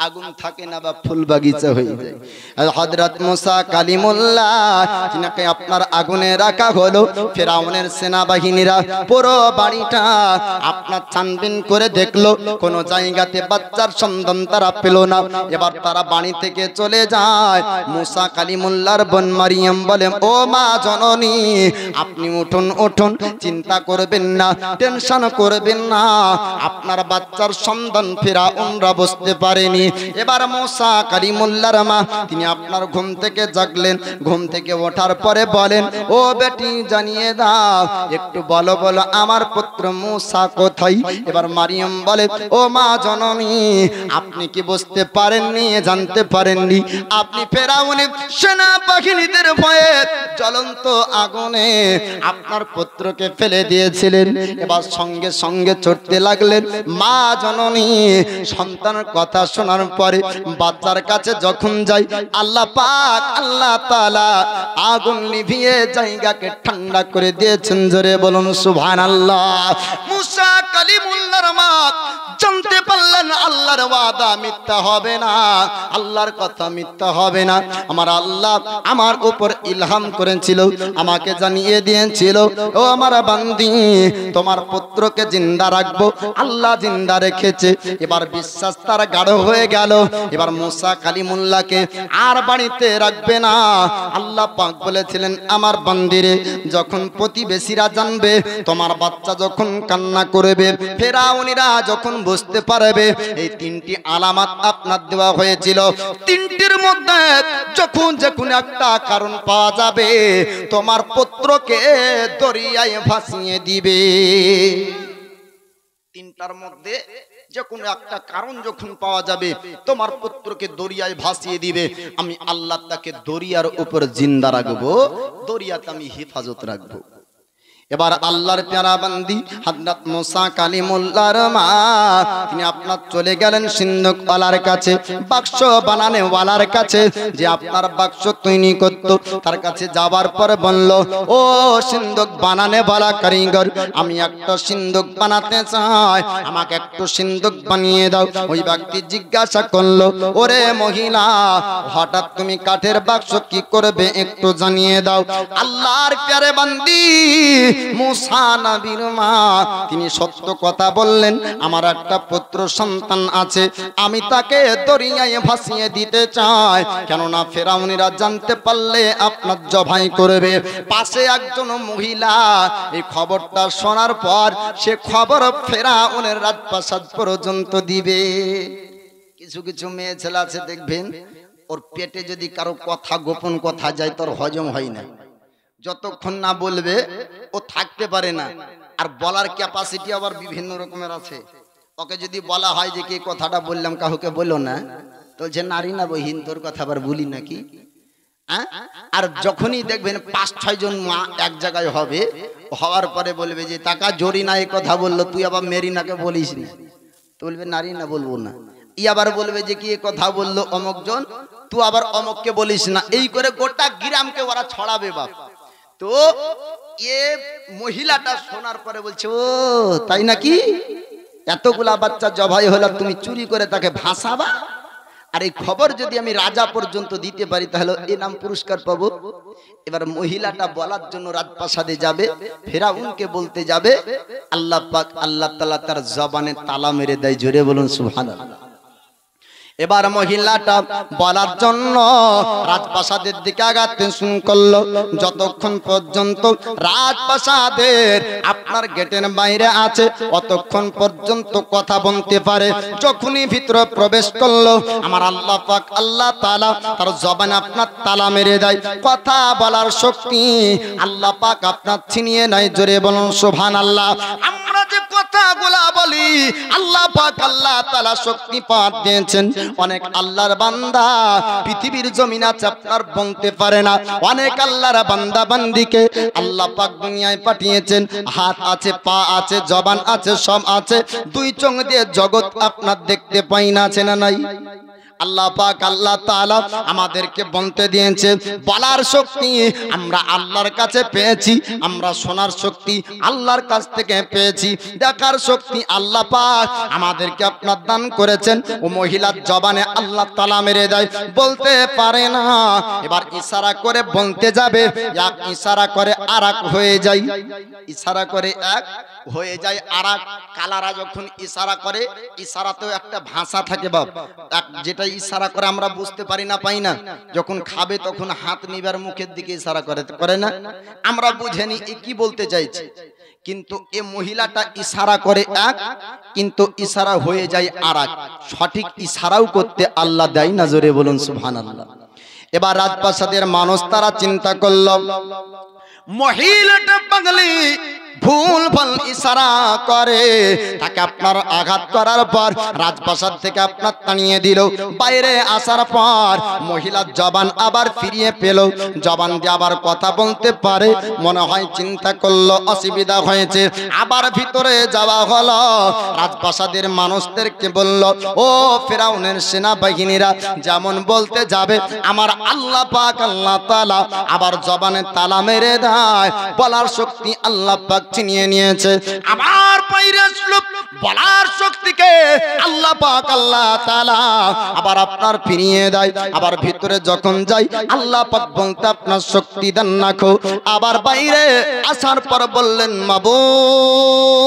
আগুন থাকে না বা ফুল বাগিচা হয়ে যায়। হযরত মুসা কালিমুল্লাহ যিনাকে আপনার আগুনে রাখা হলো, ফিরাউনের সেনাবাহিনীরা পুরো বাড়িটা আপনার ছানবিন করে দেখলো, কোন জায়গাতে বাচ্চার সন্ধান তারা পেল না। এবার তারা বাড়ি থেকে চলে যায়। মুসা কালিমুল্লাহর বোন মারিয়াম বলেন, ও মা জননী, আপনি উঠুন উঠুন, চিন্তা করবেন না, টেনশন করবেন না, আপনার বাচ্চার সন্ধান ফিরাউনরা বুঝতে পারেনি। এবার মুসা কালিমুল্লাহর মা তিনি আপনার ঘুম থেকে জাগলেন। ঘুম থেকে ওঠার পরে বলেন, ও বেটি জানিয়ে দাও, একটু বলো বলো আমার পুত্র মুসা কোথায়? এবার মারিয়াম বলে, ও মা জননী, আপনি কি বুঝতে পারেননি, জানতে পারেননি? আপনি ফেরাউনের সেনাবাহিনীদের ভয়ে জ্বলন্ত আগুনে আপনার পুত্রকে ফেলে দিয়েছিলেন। এবার সঙ্গে সঙ্গে চড়তে লাগলেন। মা জননী সন্তানের কথা শোনার পরে বাচ্চার কাছে যখন যাই, আল্লাহ পাক আল্লাহ তাআলা আগুন নিভিয়ে জায়গাকে ঠান্ডা করে দিয়েছেন। জোরে বলুন সুবহানাল্লাহ। মুসা কালিমুল্লাহর মা জানতে পারলেন আল্লাহর ওয়াদা মিথ্যা হবে না, আল্লাহর কথা মিথ্যা হবে না। আমার আল্লাহ আমার উপর ইলহাম করেছিল, আমাকে জানিয়ে দিয়েছিল, ও আমার বান্দি, তোমার পুত্রকে জিন্দা রাখবো। আল্লাহ জিন্দা রেখেছে। এবার বিশ্বাস তার গাঢ় হয়ে গেল। এবার মুসা কালিমুল্লাহকে আর বাড়িতে রাখবে না। আল্লাহ পাক বলেছিলেন, আমার বান্দিরে, যখন প্রতিবেশীরা জানবে তোমার বাচ্চা যখন কান্না করবে, ফেরাউনিরা যখন বুঝতে পারবে এই তিনটি আলামত আপনার দেওয়া হয়েছিল। তিনটির মধ্যে যখন যখন একটা কারণ পাওয়া যাবে তোমার পুত্রকে দরিয়ায় ভাসিয়ে দিবে। তিনটার মধ্যে যে কোনো একটা কারণ যখন পাওয়া যাবে তোমার পুত্রকে দরিয়ায় ভাসিয়ে দিবে, আমি আল্লাহ তাকে দরিয়ার উপর জিন্দা রাখবো, দরিয়াতে আমি হেফাজত রাখবো। এবার আল্লাহর প্যারা বান্দি হযরত মুসা কালিমুল্লাহর মা তিনি আপনার চলে গেলেন সিন্ধুক ওয়ালার কাছে, বাক্স বানানে ওয়ালার কাছে, যে আপনার বাক্স তৈরি করত। তার কাছে যাবার পর বলল, ও সিন্ধুক বানানে ওয়ালা কারিগর, আমি একটা সিন্ধুক বানাতে চাই, আমাকে একটু সিন্ধুক বানিয়ে দাও। ওই ব্যক্তি জিজ্ঞাসা করলো, ওরে মহিলা, হঠাৎ তুমি কাঠের বাক্স কি করবে একটু জানিয়ে দাও। আল্লাহর প্যারে বান্দি মুসা নবীর মা তিনি সত্য কথা বললেন, আমার একটা পুত্র সন্তান আছে, আমি তাকে দরিয়ায় ভাসিয়ে দিতে চাই, কেননা ফেরাউনিরা জানতে পারলে আপনার জবাই করবে। পাশে একজন মহিলা এই খবরটা শোনার পর সে খবর ফেরাউনের রাজপ্রাসাদ পর্যন্ত দিবে। কিছু কিছু মেয়ে ছেলে আছে দেখবেন, ওর পেটে যদি কারো কথা গোপন কথা যায় তোর হজম হয় না, যতক্ষণ না বলবে ও থাকতে পারে না। আর বলার ক্যাপাসিটি আবার বিভিন্ন রকমের আছে। ওকে যদি বলা হয় যে কি কথাটা বললাম কাউকে বলো না, তো যে নারী না বহিন তোর কথা আবার বলি নাকি। আর যখনই দেখবেন 5-6 জন মা এক জায়গায় হবে, হওয়ার পরে বলবে যে টাকা জরিনা এই কথা বললো, তুই আবার মেরিনাকে বলিস না, তো বলবে নারী না বলবো না। ই আবার বলবে যে কি কথা বললো অমুক জন, তুই আবার অমুককে বলিস না। এই করে গোটা গ্রামকে ওরা ছড়াবে বাপ। তো এ মহিলাটা শোনার পরে বলছে, ও তাই নাকি, এতগুলা বাচ্চা জবাই হলো, তুমি চুরি করে তাকে ভাসাবা, আর এই খবর যদি আমি রাজা পর্যন্ত দিতে পারি তাহলে এই নাম পুরস্কার পাবো। এবার মহিলাটা বলার জন্য রাজপ্রাসাদে যাবে, ফেরাউনকে বলতে যাবে, আল্লাহ পাক আল্লাহ তাআলা তার জবানে তালা মেরে দেয়। জোরে বলুন সুবহানাল্লাহ। এবার মহিলাটা বলার জন্য রাজপ্রাসাদের দিকে আগাতে শুরু করলো। যতক্ষণ পর্যন্ত রাজপ্রাসাদের আপনার গেটের বাইরে আছে অতক্ষণ পর্যন্ত কথা বলতে পারে। যখনই ভিতরে প্রবেশ করলো আমার আল্লাহ পাক আল্লাহ তাআলা তার জবানে আপনার তালা মেরে দেয়, কথা বলার শক্তি আল্লাহ পাক আপনার ছিনিয়ে নেয়। জোরে বলুন সুবহানাল্লাহ। আমরা যে কথাগুলা বলি আল্লাহ পাক আল্লাহ তাআলা শক্তি পাঠ দিয়েছেন। অনেক আল্লাহর বান্দা পৃথিবীর জমিন আছে আপনার বলতে পারে না, অনেক আল্লাহর বান্দা বান্দিকে আল্লাহ পাক দুনিয়ায় পাঠিয়েছেন, হাত আছে, পা আছে, জবান আছে, সব আছে, দুই চোখ দিয়ে জগৎ আপনার দেখতে পাই না, আছে না নাই? আল্লাহ পাক আল্লাহ তাআলা আমাদেরকে বলতে দিয়েছে, বলার শক্তি আমরা আল্লাহর কাছে পেয়েছি, আমরা শোনার শক্তি আল্লাহর কাছ থেকে পেয়েছি, দেখার শক্তি আল্লাহ পাক আমাদেরকে আপনার দান করেছেন। ও মহিলার জবানে আল্লাহ তাআলা মেরে দেয়, বলতে পারে না। এবার ইশারা করে বলতে যাবে, এক ইশারা করে আরেক হয়ে যায়, ইশারা করে এক হয়ে যায় আরেক। কালারা যখন ইশারা করে, ইশারাতেও একটা ভাষা থাকে বাপ, যেটা ইশারা করে আমরা বুঝতে পারি না, পাই না। যখন খাবে তখন হাত নিবার মুখের দিকে ইশারা করে না, আমরা বুঝেনি এ কি বলতে চাইছে। কিন্তু এ মহিলাটা ইশারা করে এক, কিন্তু ইশারা হয়ে যায় আরেক। সঠিক ইশারাও করতে আল্লাহ দেয় না। জোরে বলুন সুবহানাল্লাহ। এবার রাজপ্রাসাদের মানুষ তারা চিন্তা করল, মহিলাটা পাগলি ভুল ভাল ইশারা করে, তাকে আপনার আঘাত করার পর রাজপ্রাসাদ থেকে আপনার টানিয়ে দিল। বাইরে আসার পর মহিলার জবান আবার ফিরিয়ে পেল, জবান দিয়ে আবার কথা বলতে পারে। মনে হয় চিন্তা করলো অসুবিধা হয়েছে, আবার ভিতরে যাওয়া হলো। রাজপ্রাসাদের মানুষদেরকে বলল, ও ফেরাউনের সেনাবাহিনীরা, যেমন বলতে যাবে আমার আল্লাহ পাক আল্লাহ তাআলা আবার জবানে তালা মেরে দেয়, বলার শক্তি আল্লাহ পাক ছিনিয়ে নিয়েছে। আবার বাইরে আসলো, বলার শক্তিকে আল্লাহ পাক আল্লাহ তাআলা আবার আপনার ফিরিয়ে দেয়। আবার ভিতরে যখন যাই আল্লাহ পাক বলতে আপনার শক্তি দেন না খো। আবার বাইরে আসার পর বললেন, মাবুদ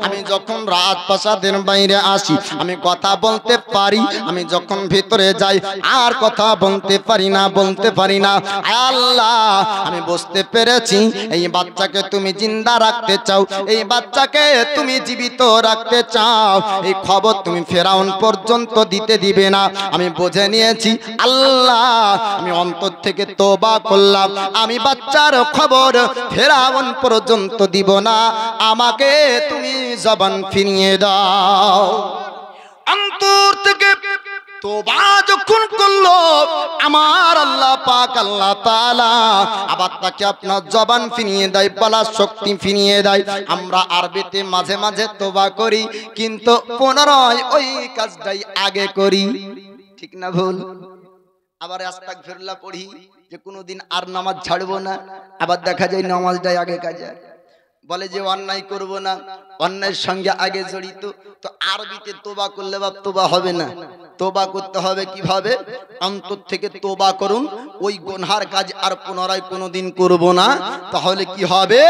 আমি যখন রাজপ্রাসাদের বাইরে আসি, আমি কথা বলতে পারি, আমি যখন ভিতরে যাই আর কথা বলতে পারি না, বলতে পারি না। আল্লাহ আমি বুঝতে পেরেছি এই বাচ্চাকে তুমি জিন্দা রাখতে চাও, এই বাচ্চাকে তুমি জীবিত রাখতে চাও, এই খবর তুমি ফেরাউন পর্যন্ত দিতে দিবে না। আমি বুঝে নিয়েছি আল্লাহ, আমি অন্তর থেকে তওবা করলাম, আমি বাচ্চার খবর ফেরাউন পর্যন্ত দিব না, আমাকে তুমি জবান ফিরিয়ে দাও। অন্তর থেকে তওবা যখন করলো আমার আল্লাহ পাক আল্লাহ তাআলা আবার তাকে আপনার জবান ফিরিয়ে দেয়, বলার শক্তি ফিরিয়ে দেয়। আমরা আরবিতে মাঝে মাঝে তওবা করি, কিন্তু পুনরায় ওই কাজটাই আগে করি, ঠিক না ভুল? আবার আস্তাগফিরুল্লাহ পড়ি যে কোনোদিন আর নামাজ ছাড়বো না, আবার দেখা যায় নামাজটাই আগে কাজে। বলে যে অন্যায় করব না, অন্যায়ের সঙ্গে আগে জড়িত। তো আরবিতে তোবা করলে বাপ তোবা হবে না, তোবা করতে হবে কিভাবে? অন্তর থেকে তোবা করুন, ওই গুনহার কাজ আর পুনরায় কোনোদিন করব না। তাহলে কি হবে?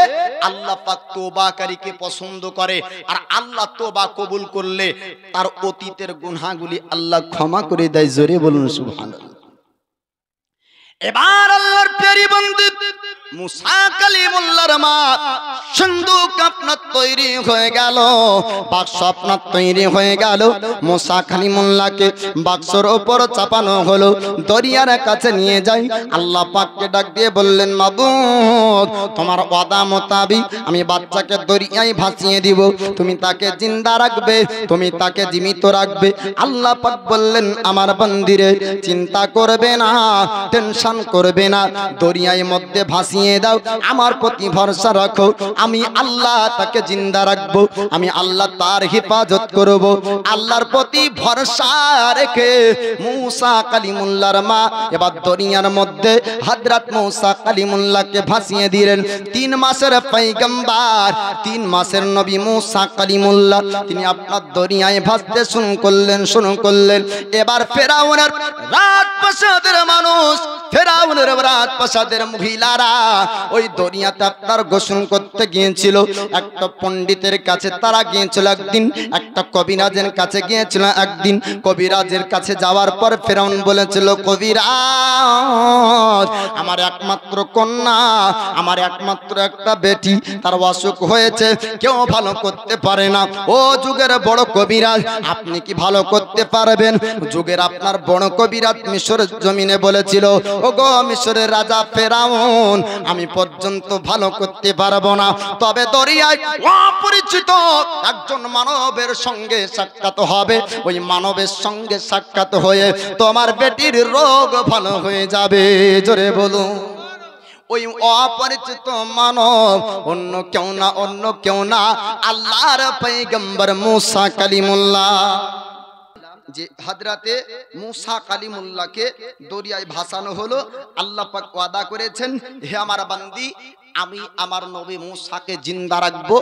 আল্লাহ পাক তোবাকারীকে পছন্দ করে, আর আল্লাহ তোবা কবুল করলে তার অতীতের গুনহাগুলি আল্লাহ ক্ষমা করে দেয়। জোরে বলুন সুবহানাল্লাহ। এবার আল্লাহর প্যারি বন্দী মুসা কালিমুল্লাহর মা সিন্দুক আপনার তৈরি হয়ে গেল, বাক্স আপনার তৈরি হয়ে গেল। মুসা কালিমুল্লাহকে বাক্সর উপর চাপানো হলো, দরিয়ার কাছে নিয়ে যাই। আল্লাহ পাককে ডাক দিয়ে বললেন, মাবুদ তোমার ওয়াদা মোতাবিক আমি বাচ্চাকে দরিয়ায় ভাসিয়ে দিব, তুমি তাকে জিন্দা রাখবে, তুমি তাকে জীবিত রাখবে। আল্লাহ পাক বললেন, আমার বান্দিরে চিন্তা করবে না, টেনশন করবে না, দরিয়ার মধ্যে ভাসিয়ে দাও, আমার প্রতি ভরসা রাখো, আমি আল্লাহ তাকে জিন্দা রাখবো, আমি আল্লাহ তার হেফাজত করব। আল্লাহর প্রতি ভরসা রেখে মুসা কালিমুল্লাহর মা এবার দরিয়ার মধ্যে হযরত মুসা কালিমুল্লাহকে ভাসিয়ে দিলেন। 3 মাসের পয়গম্বর, 3 মাসের নবী মুসা কালিমুল্লাহ তিনি আপনার দরিয়ায় ভাসতে শুরু করলেন। এবার ফেরাউনের রাজপ্রাসাদের মানুষ, ফেরাউনের রাজপ্রাসাদের মহিলারা ওই দরিয়াতে আপনার গোসল করতে গিয়েছিল। একটা পণ্ডিতের কাছে তারা গিয়েছিল একদিন, একটা কবিরাজের কাছে গিয়েছিল একদিন। কবিরাজের কাছে যাওয়ার পর ফেরাউন বলেছিল, কবিরাজ আমার একমাত্র কন্যা, আমার একমাত্র একটা বেটি, তার অসুখ হয়েছে, কেউ ভালো করতে পারে না। ও যুগের বড় কবিরাজ, আপনি কি ভালো করতে পারবেন? যুগের আপনার বড় কবিরাজ মিশরের জমিনে বলেছিল, ও গো মিশরের রাজা ফেরাউন, আমি পর্যন্ত ভালো করতে পারবো না, তবে দরিয়ায় অপরিচিত একজন মানবের সঙ্গে সাক্ষাৎ হবে, ওই মানবের সঙ্গে সাক্ষাৎ হয়ে তোমার বেটির রোগ ভালো হয়ে যাবে। জোরে বলুন। ওই অপরিচিত মানব অন্য কেউ না আল্লাহর পয়গম্বর মুসা কালিমুল্লাহ। যে হযরতে মুসা কালিমুল্লাহকে দরিয়ায় ভাসানো হলো। আল্লাহ পাক ওয়াদা করেছেন, হে আমার বান্দি, আমি আমার নবী মুসাকে জিন্দা রাখবো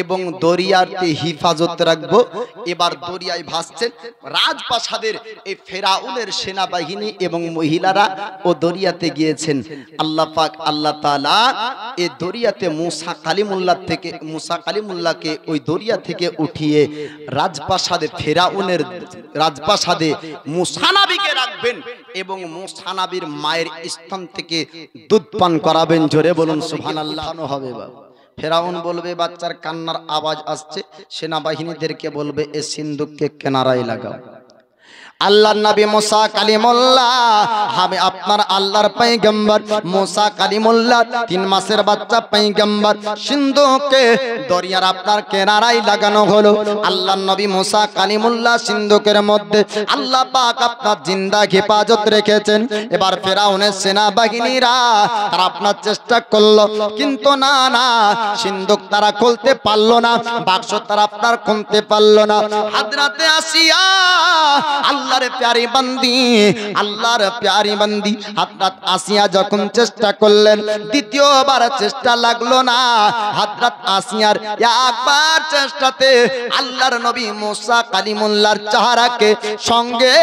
এবং দরিয়াতে হিফাজত রাখবো। এবার দরিয়ায় ভাসছেন রাজপ্রাসাদের এই ফেরাউনের সেনাবাহিনী এবং মহিলারা ও দরিয়াতে গিয়েছেন। আল্লাহ পাক আল্লাহ তাআলা এই দরিয়াতে মুসা কালিমুল্লাহকে ওই দরিয়া থেকে উঠিয়ে রাজপ্রাসাদে ফেরাউনের রাজপ্রাসাদে মুসা নবীকে রাখবেন এবং মুসা নবীর মায়ের স্তন থেকে দুধ পান করাবেন। জোরে বলুন সুবহানাল্লাহ। হবে বাবা। ফেরাউন বলবে বাচ্চার কান্নার আওয়াজ আসছে, সেনাবাহিনীদেরকে বলবে এই সিন্দুককে কিনারায় লাগাও। আল্লাহর নবী মুসা কালিমুল্লাহ, আমি আপনার আল্লাহর পয়গম্বর মুসা কালিমুল্লাহ 3 মাসের বাচ্চা পয়গম্বর, সিন্ধুকে দরিয়ার আপনার কিনারায় লাগানো হলো। আল্লাহর নবী মুসা কালিমুল্লাহ সিন্ধুকের মধ্যে আল্লাহ পাক আপনার জিন্দা হেফাজত রেখেছেন। এবার ফেরাউনের সেনাবাহিনীরা তারা আপনার চেষ্টা করলো, কিন্তু না সিন্ধুক তারা খুলতে পারলো না, বাক্স তারা আপনার খুলতে পারলো না। হযরতে আসিয়া আল্লাহর প্যারি বান্দি হযরত আসিয়া যখন চেষ্টা করলেন, দ্বিতীয়বার চেষ্টা লাগলো না। হযরত আসিয়ার একবার চেষ্টাতে আল্লাহর নবী মুসা কালিমুল্লাহর চেহারাকে সঙ্গে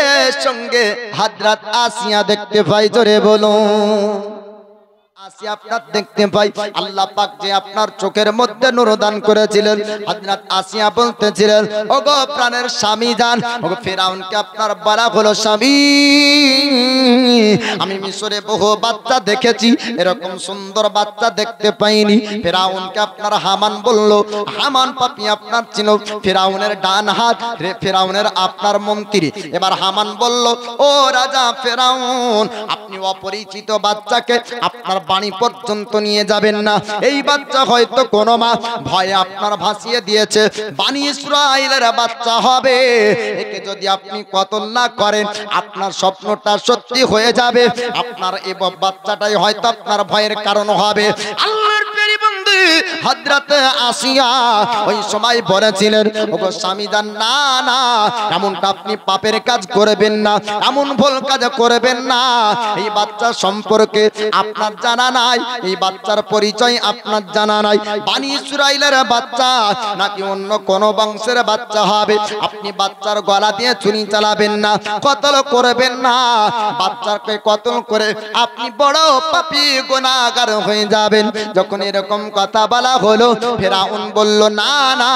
সঙ্গে হযরত আসিয়া দেখতে পাই। জোরে বলুন। আসিয়া আপনার দেখতে পাই আল্লাহ পাক যে আপনার চোখের মধ্যে নূর দান করেছিলেন হযরত আসিয়া বলতেছিলেন ওগো প্রাণের স্বামী জান ওগো ফেরাউনকে আপনার বলা হলো স্বামী আমি মিশরে বহু বাচ্চা দেখেছি এরকম সুন্দর বাচ্চা দেখতে পাইনি ফেরাউনকে আপনার হামান বলল হামান পাপী আপনার চিনো ফেরাউনের ডান হাত ফেরাউনের আপনার মন্ত্রী এবার হামান বলল ও রাজা ফেরাউন আপনি অপরিচিত বাচ্চাকে আপনার বাড়ি পর্যন্ত নিয়ে যাবেন না এই বাচ্চা হয়তো কোনো মা ভয়ে আপনার ভাসিয়ে দিয়েছে বনি ইসরাইলের বাচ্চা হবে একে যদি আপনি কতল না করেন আপনার স্বপ্নটা সত্যি হয়ে যাবে আপনার এই বাচ্চাটাই হয়তো আপনার ভয়ের কারণ হবে আল্লাহর প্রিয় বন্ধু হযরত আসিয়া ওই সময় বলেছিলেন ওগো স্বামী জান না না এমনটা আপনি পাপের কাজ করবেন না এমন ভুল কাজ করবেন না এই বাচ্চা সম্পর্কে আপনার জানা নাই এই বাচ্চার পরিচয় আপনার জানা নাই বনি ইসরাইলের বাচ্চা নাকি অন্য কোন বংশের বাচ্চা হবে আপনি বাচ্চার গলা দিয়ে ছুরি চালাবেন না কতল করবেন না বাচ্চাকে কতল করে আপনি বড় পাপী গুনাহগার হয়ে যাবেন যখন এরকম কথা বলা হলো ফেরাউন বলল না না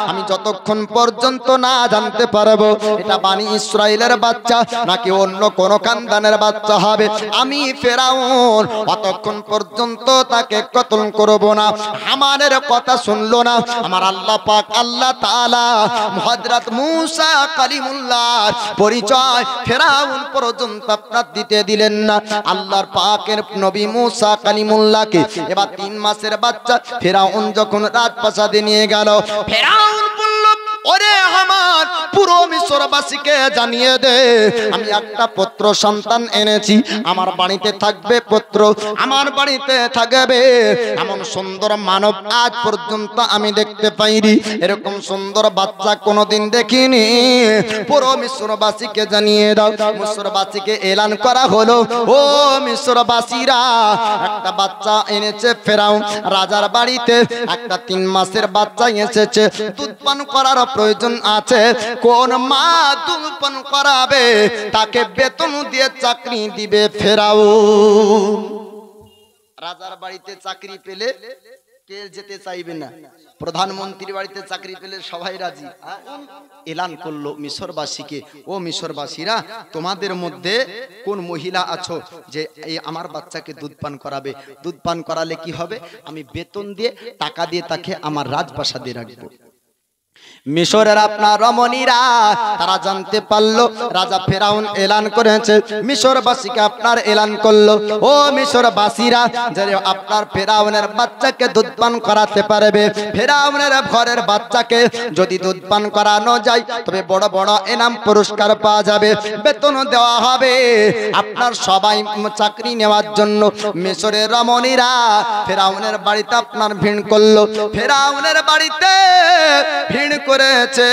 আমি যতক্ষণ পর্যন্ত না জানতে পারবো এটা বনি ইসরাইলের বাচ্চা নাকি অন্য কোন খানদানের বাচ্চা হবে আমি ফেরাউন ততক্ষণ পর্যন্ত তাকে কতল করব না হামানের কথা শুনলো না আমার আল্লাহ পাক আল্লাহ তাআলা হযরত মূসা কালিমুল্লাহর পরিচয় ফেরাউন পর্যন্ত আপনার দিতে দিলেন না আল্লাহর পাকের নবী মূসা কালিমুল্লাহকে এবার 3 মাসের বাচ্চা ফেরাউন যখন রাজপ্রাসাদে নিয়ে গেল ফেরাউন বলল ওরে হামান পুরো মিশরবাসীকে জানিয়ে দে আমি একটা পুত্র সন্তান এনেছি আমার বাড়িতে থাকবে পুত্র আমার বাড়িতে থাকবে এমন সুন্দর মানব আজ পর্যন্ত আমি দেখতে পাইনি এরকম সুন্দর বাচ্চা কোনোদিন দেখিনি পুরো মিশরবাসীকে জানিয়ে দাও মিশরবাসীকে এলান করা হলো ও মিশরবাসীরা একটা বাচ্চা এনেছে ফেরাউন রাজার বাড়িতে একটা 3 মাসের বাচ্চা এসেছে দুধ পান করার প্রয়োজন আছে কোন মা দুধ পান করাবে তাকে বেতন দিয়ে চাকরি দিবে ফেরাউন রাজার বাড়িতে চাকরি পেলে কে যেতে চাইবে না প্রধানমন্ত্রীর বাড়িতে চাকরি পেলে সবাই রাজি এলান করলো মিশরবাসীকে ও মিশরবাসীরা তোমাদের মধ্যে কোন মহিলা আছো যে এই আমার বাচ্চাকে দুধ পান করাবে দুধ পান করালে কি হবে আমি বেতন দিয়ে টাকা দিয়ে তাকে আমার রাজপ্রাসাদে রাখবো মিশরের আপনার রমণীরা তারা জানতে পারলো রাজা ফেরাউন এলান করেছে মিশরবাসীকে আপনার এলান করলো ও মিশরবাসীরা যে আপনার ফেরাউনের বাচ্চাকে দুধ পান করাতে পারবে ফেরাউনের ঘরের বাচ্চাকে যদি দুধ পান করানো যায় তবে বড় বড় ইনাম পুরস্কার পাওয়া যাবে বেতন দেওয়া হবে আপনার সবাই চাকরি নেওয়ার জন্য মিশরের রমণীরা ফেরাউনের বাড়িতে আপনার ভিড় করলো ফেরাউনের বাড়িতে ভিড় করেছে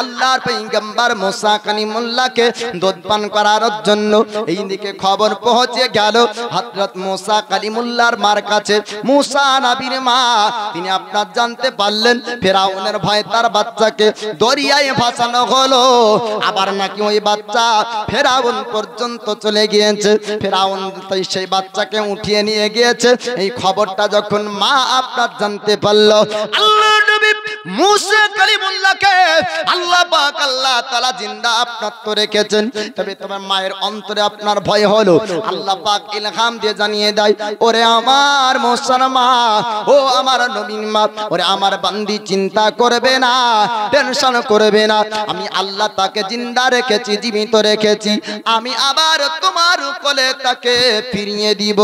আল্লাহর পয়গম্বর মুসা কালিমুল্লাহকে দুধ পান করানোর জন্য এইদিকে খবর পৌঁছে গেল হযরত মুসা কালিমুল্লাহর মার কাছে মুসা নবীর মা তিনি আপনার জানতে পারলেন ফেরাউনের ভয়ে তার বাচ্চাকে দরিয়ায় ভাসানো হলো আবার নাকি ওই বাচ্চা ফেরাউন পর্যন্ত চলে গিয়েছে ফেরাউন তাই সেই বাচ্চাকে উঠিয়ে নিয়ে গিয়েছে এই খবরটা যখন মা আপনার জানতে পারলো আল্লাহ নবী মুসা কালিমুল্লাহকে আল্লাহ পাক আল্লাহ তাআলা জিন্দা আপনার তো রেখেছেন তবে তোমার মায়ের অন্তরে আপনার ভয় হলো আল্লাহ পাক ইলহাম দিয়ে জানিয়ে দেয় ওরে আমার মুসার মা ও আমার নবীর মা ওরে আমার বান্দি চিন্তা করবে না টেনশন করবে না আমি আল্লাহ তাকে জিন্দা রেখেছি জীবিত রেখেছি আমি আবার তোমার কোলে তাকে ফিরিয়ে দিব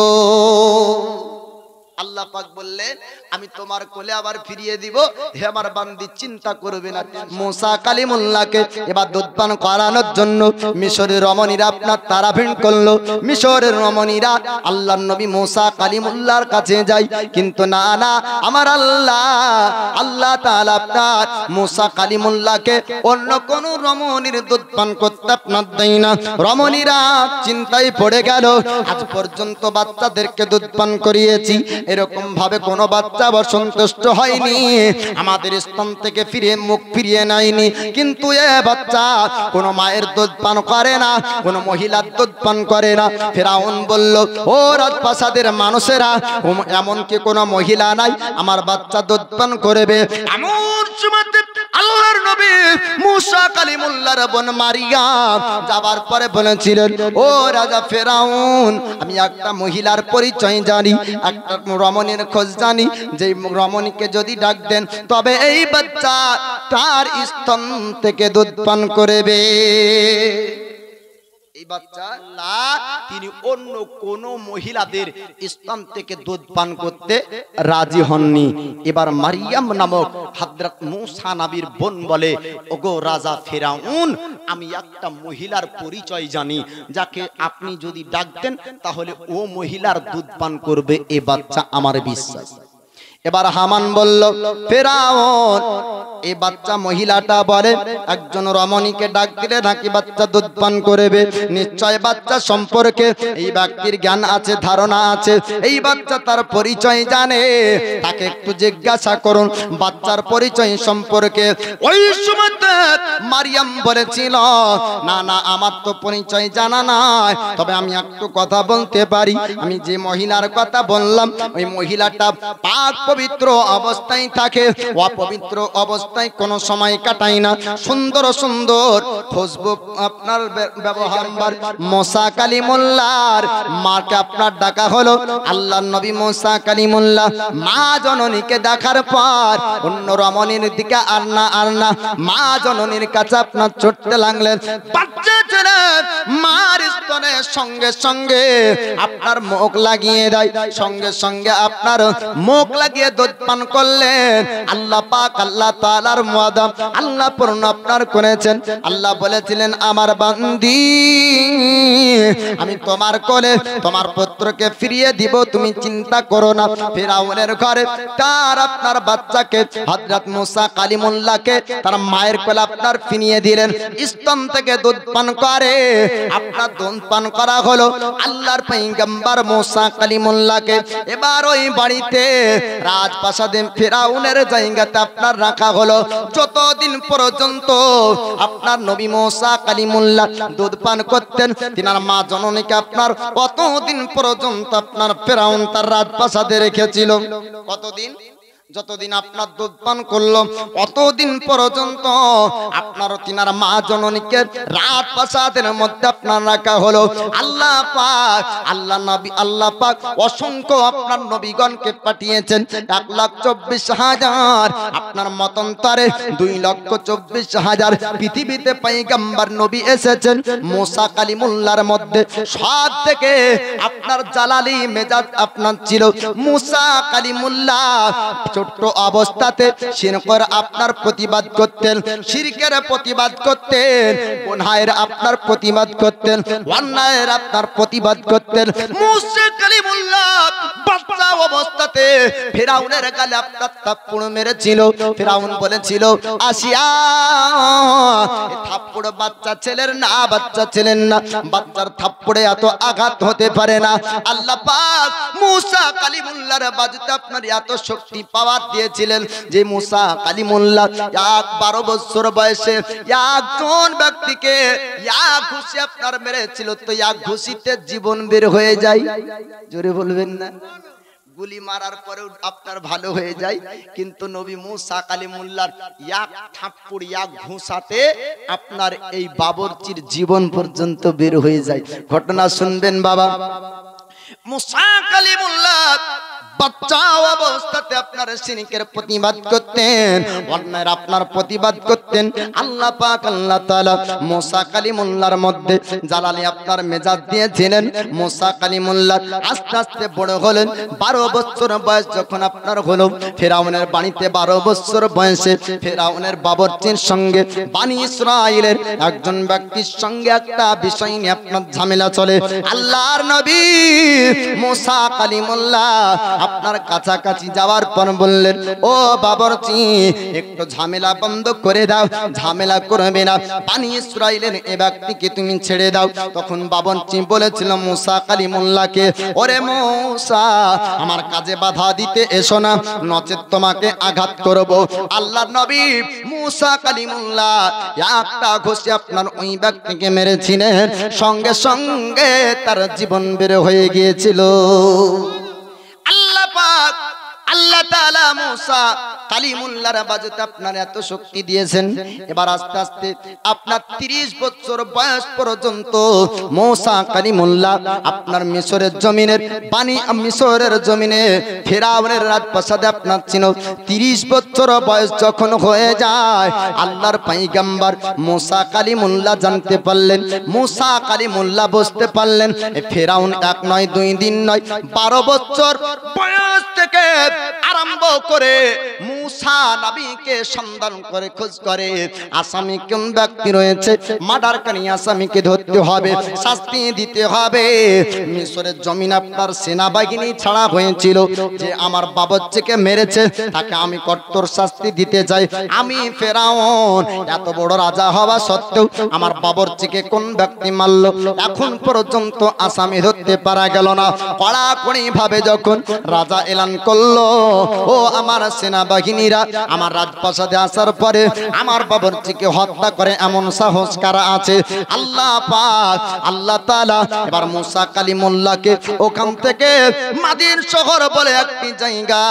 আল্লাহ পাক বললেন আমি তোমার কোলে আবার ফিরিয়ে দিব হে আমার বান্দি চিন্তা করবে না মুসা কালিমুল্লাহকে এবার দুধ পান করানোর জন্য মিশরের রমণীরা আপনার তারা ভিড় করলো মিশরের রমণীরা আল্লাহর নবী মুসা কালিমুল্লাহর কাছে যায় কিন্তু না না আমার আল্লাহ তাআলা আপনার মুসা কালিমুল্লাহকে অন্য কোন রমণীর দুধ পান করতে আপনার দেয় না রমণীরা চিন্তায় পড়ে গেল আজ পর্যন্ত বাচ্চাদেরকে দুধ পান করিয়েছি এরকম ভাবে কোনো বাচ্চা বাচ্চা সন্তুষ্ট হয়নি, আমাদের স্তন থেকে ফিরে মুখ ফিরিয়ে নেয়নি। কিন্তু এ বাচ্চা কোনো মায়ের দুধ পান করে না, কোনো মহিলার দুধ পান করে না। ফেরাউন বলল, ও রাজপ্রাসাদের মানুষেরা, এমনকি কোনো মহিলা নাই আমার বাচ্চা দুধ পান করবে। এমন সময় আল্লাহর নবী মুসা কালিমুল্লাহর বোন মারিয়াম যাবার পরে বলেছিলেন, ও রাজা ফেরাউন, আমি একটা মহিলার পরিচয় জানি, একটা রমণীর খোঁজ জানি, যে রমণীকে যদি ডাক দেন তবে এই বাচ্চা তার স্তন থেকে দুধ পান করবে। এই বাচ্চা তিনি অন্য কোন মহিলাদের স্তন থেকে দুধ পান করতে রাজি হননি। এবার মারিয়াম নামক হযরত মূসা নবীর বোন বলে, ওগো রাজা ফেরাউন, আমি একটা মহিলার পরিচয় জানি, যাকে আপনি যদি ডাক দেন তাহলে ও মহিলার দুধ পান করবে, এ বাচ্চা আমার বিশ্বাস। এবার হামান বলল, ফেরাউন, এই বাচ্চা মহিলাটা বলে একজন রমণীকে ডাক দিলে নাকি বাচ্চা দুধ পান করবে। নিশ্চয় বাচ্চা সম্পর্কে এই ব্যক্তির জ্ঞান আছে, ধারণা আছে, এই বাচ্চা তার পরিচয় জানে, তাকে একটু জিজ্ঞাসা করুন বাচ্চার পরিচয় সম্পর্কে। ওই সময় মারিয়াম বলেছিল, না না, আমার তো পরিচয় জানা নাই, তবে আমি একটু কথা বলতে পারি। আমি যে মহিলার কথা বললাম ওই মহিলাটা পাক পবিত্র অবস্থায় থাকে, অপবিত্র অবস্থায় কোনো সময় কাটায় না। সুন্দর সুন্দর খুশবু আপনার ব্যবহার। মুসা কালিমুল্লাহর মাকে আপনার ডাকা হলো। আল্লাহর নবী মুসা কালিমুল্লাহ মা জননীকে দেখার পর অন্য রমণীর দিকে আর না মা জননীর কাছে আপনার ছুটতে লাগলেন। বাচ্চা ছেলে মার স্তনে সঙ্গে সঙ্গে আপনার মুখ লাগিয়ে দেয়, সঙ্গে সঙ্গে আপনার মুখ লাগিয়ে দুধ পান করলেন। আল্লাহ পাক আল্লাহ তাআলার ওয়াদা আল্লাহ পূর্ণ আপনার করেছেন। আল্লাহ বলেছিলেন, আমার বান্দি, আমি তোমার কোলে তোমার পুত্রকে ফিরিয়ে দিব, তুমি চিন্তা করো না। ফিরাউনের ঘরে তার আপনার বাচ্চাকে হযরত মুসা কালিমুল্লাহকে তার মায়ের কোলে আপনার ফিরিয়ে দিলেন। স্তন থেকে দুধ পান করে আপনার দুধ পান করা হলো আল্লাহর পয়গম্বর মুসা কালিমুল্লাহকে। এবার ওই বাড়িতে রাজপ্রাসাদে ফিরাউনের জায়গাতে আপনার রাখা হলো। যতদিন পর্যন্ত আপনার নবী মুসা কালিমুল্লাহ দুধ পান করতেন, তিনার মা জননীকে আপনার কতদিন পর্যন্ত আপনার ফিরাউন তার রাজপ্রাসাদে রেখেছিল? কতদিন? যতদিন আপনার দুধ পান করলো অতদিন পর্যন্ত আপনার তিনার মা জননীকে রাজপ্রাসাদের মধ্যে আপনার রাখা হলো। আল্লাহ পাক আল্লাহ পাক অসংখ্য আপনার নবীগণকে পাঠিয়েছেন। 1,24,000 আপনার মতান্তরে 2,24,000 পৃথিবীতে পয়গম্বর নবী এসেছেন। মুসা কালিমুল্লাহর মধ্যে সব থেকে আপনার জালালি মেজাজ আপনার ছিল। মুসা কালিমুল্লাহ ছোট্ট অবস্থাতে শিরকের আপনার প্রতিবাদ করতেন, শিরকের প্রতিবাদ করতেন, গুনাহের আপনার প্রতিবাদ করতেন, অন্যায়ের আপনার প্রতিবাদ করতেন। মুসা কালিমুল্লাহ বাচ্চা অবস্থাতে ফিরাউনের গালে আপনার থাপ্পড় মেরেছিল। ফিরাউন বলেছিল, আসিয়া থাপ্পড় বাচ্চা ছেলের না, বাচ্চা ছেলের না, বাচ্চার থাপ্পড়ে এত আঘাত হতে পারে না। আল্লাহ পাক মুসা কালিমুল্লাহর বাজুতে আপনার এত শক্তি পাওয়ার দিয়েছিলেন যে মুসা কালিমুল্লাহ 12 বছর বয়সে একজন ব্যক্তিকে এক ঘুষি আপনার মেরেছিল, তো এক ঘুষিতে জীবন বের হয়ে যায়। জোরে বলবেন না? গুলি মারার পরেও আপনার ভালো হয়ে যায়, কিন্তু নবী মুসা কালিমুল্লাহর এক থাপ্পড় এক ঘুষাতে আপনার এই বাবরচির জীবন পর্যন্ত বের হয়ে যায়। ঘটনা শুনবেন বাবা। মুসা কালিমুল্লাহ বাচ্চা অবস্থাতে আপনার শিরকের প্রতিবাদ করতেন, অন্যায়ের আপনার প্রতিবাদ করতেন। আল্লাহ পাক আল্লাহ তাআলা মুসা কালিমুল্লাহর মধ্যে জালালি আপনার মেজাজ দিয়েছিলেন। মুসা কালিমুল্লাহ আস্তে আস্তে বড় হলেন। 12 বছর বয়স যখন আপনার হলো, ফিরাউনের বাড়িতে 12 বছর বয়সে ফিরাউনের বাবরচির সঙ্গে বনি ইসরাইলের একজন ব্যক্তির সঙ্গে একটা বিষয় নিয়ে আপনার ঝামেলা চলে। আল্লাহর নবী মুসা কালিমুল্লাহ আপনার কাছাকাছি যাওয়ার পর বললেন, ও বাবরচি একটু ঝামেলা বন্ধ করে দাও, ঝামেলা করবে না, বনি ইসরাইলের এ ব্যক্তিকে তুমি ছেড়ে দাও। তখন বাবরচি বলেছিল মুসা কালিমুল্লাহকে, ওরে মুসা আমার কাজে বাধা দিতে এসো না, নচেৎ তোমাকে আঘাত করব। আল্লাহর নবী মুসা কালিমুল্লাহ একটা ঘষে আপনার ওই ব্যক্তিকে মেরেছিলেন, সঙ্গে সঙ্গে তার জীবন বের হয়ে গিয়েছিল। আল্লাহ পাক আল্লাহ তাআলা মুসা কালিমুল্লাহর বাজতে আপনার এত শক্তি দিয়েছেন, এবার আস্তে আস্তে আপনার 30 বছর বয়স পর্যন্ত মুসা কালিমুল্লাহ আপনার মিশরের জমিনের বনি মিশরের জমিনে ফেরাউনের রাজপ্রাসাদে আপনার ছিল। 30 বছর বয়স যখন হয়ে যায়, আল্লাহর পয়গম্বর মুসা কালিমুল্লাহ জানতে পারলেন, মুসা কালিমুল্লাহ বুঝতে পারলেন ফেরাউন এক নয় 2 দিন নয় 12 বছর বয়স থেকে আরম্ভ করে মুসা নবীকে সন্ধান করে খোঁজ করে আসামি কোন ব্যক্তি রয়েছে, মার্ডারকারী আসামিকে ধরতে হবে, শাস্তি দিতে হবে। মিশরের জমিন আপনার সেনাবাহিনী ছাড়া হয়েছিল, যে আমার বাবরচিকে মেরেছে তাকে আমি কঠোর শাস্তি দিতে চাই। আমি ফেরাউন এত বড় রাজা হওয়া সত্ত্বেও আমার বাবরচিকে কোন ব্যক্তি মারলো, এখন পর্যন্ত আসামি ধরতে পারা গেল না। কড়াকড়ি ভাবে যখন রাজা এলান করলো, ও আমার সেনাবাহিনীরা আমার রাজপ্রাসাদে আসার পরে আমার বাবরচিকে হত্যা করে এমন সাহস কারা আছে? আল্লাহ পাক আল্লাহ তাআলা এবার মুসা কালিমুল্লাহকে ওখান থেকে মাদিন শহর বলে একটি জায়গা,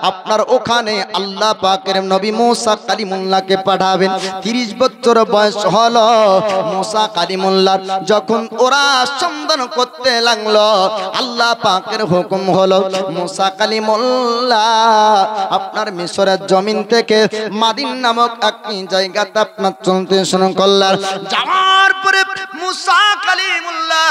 আপনার ওখানে আল্লাহ পাকের নবী মুসা কালিমুল্লাহকে পাঠাবেন। 30 বছর বয়স হলো মুসা কালিমুল্লাহ, যখন ওরা সন্ধান করতে লাগলো, আল্লাহ পাকের হুকুম হলো মুসা কালিমুল্লাহ আপনার মিশরের জমিন থেকে মাদিন নামক একটি জায়গাতে আপনার চলতে শুরু করলেন। যাওয়ার পরে মুসা কালিমুল্লাহ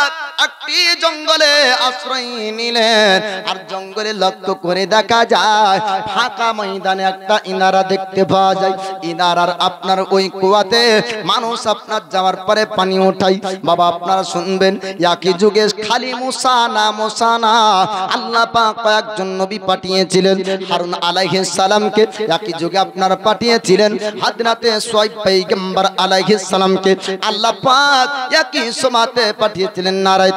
একটি জঙ্গলে আশ্রয় নিলেন, আর জঙ্গলে লক্ষ্য করে দেখা যায় ফাঁকা ময়দানে একটা ইনারা দেখতে পাওয়া যায়। ইনারার আপনার ওই কুয়াতে মানুষ আপনার যাওয়ার পরে পানি ওঠায়। বাবা আপনারা শুনবেন, একই যুগে খালি মুসা না আল্লাহ পাক কয়েকজন নবী পাঠিয়েছিলেন। হারুন আলাইহিস সালামকে একই যুগে আপনারা পাঠিয়েছিলেন, হযরতে শুআয়ব পয়গম্বর আলাইহিস সালামকে আল্লাহ পাক একই সময়তে পাঠিয়েছিলেন। নারায়ে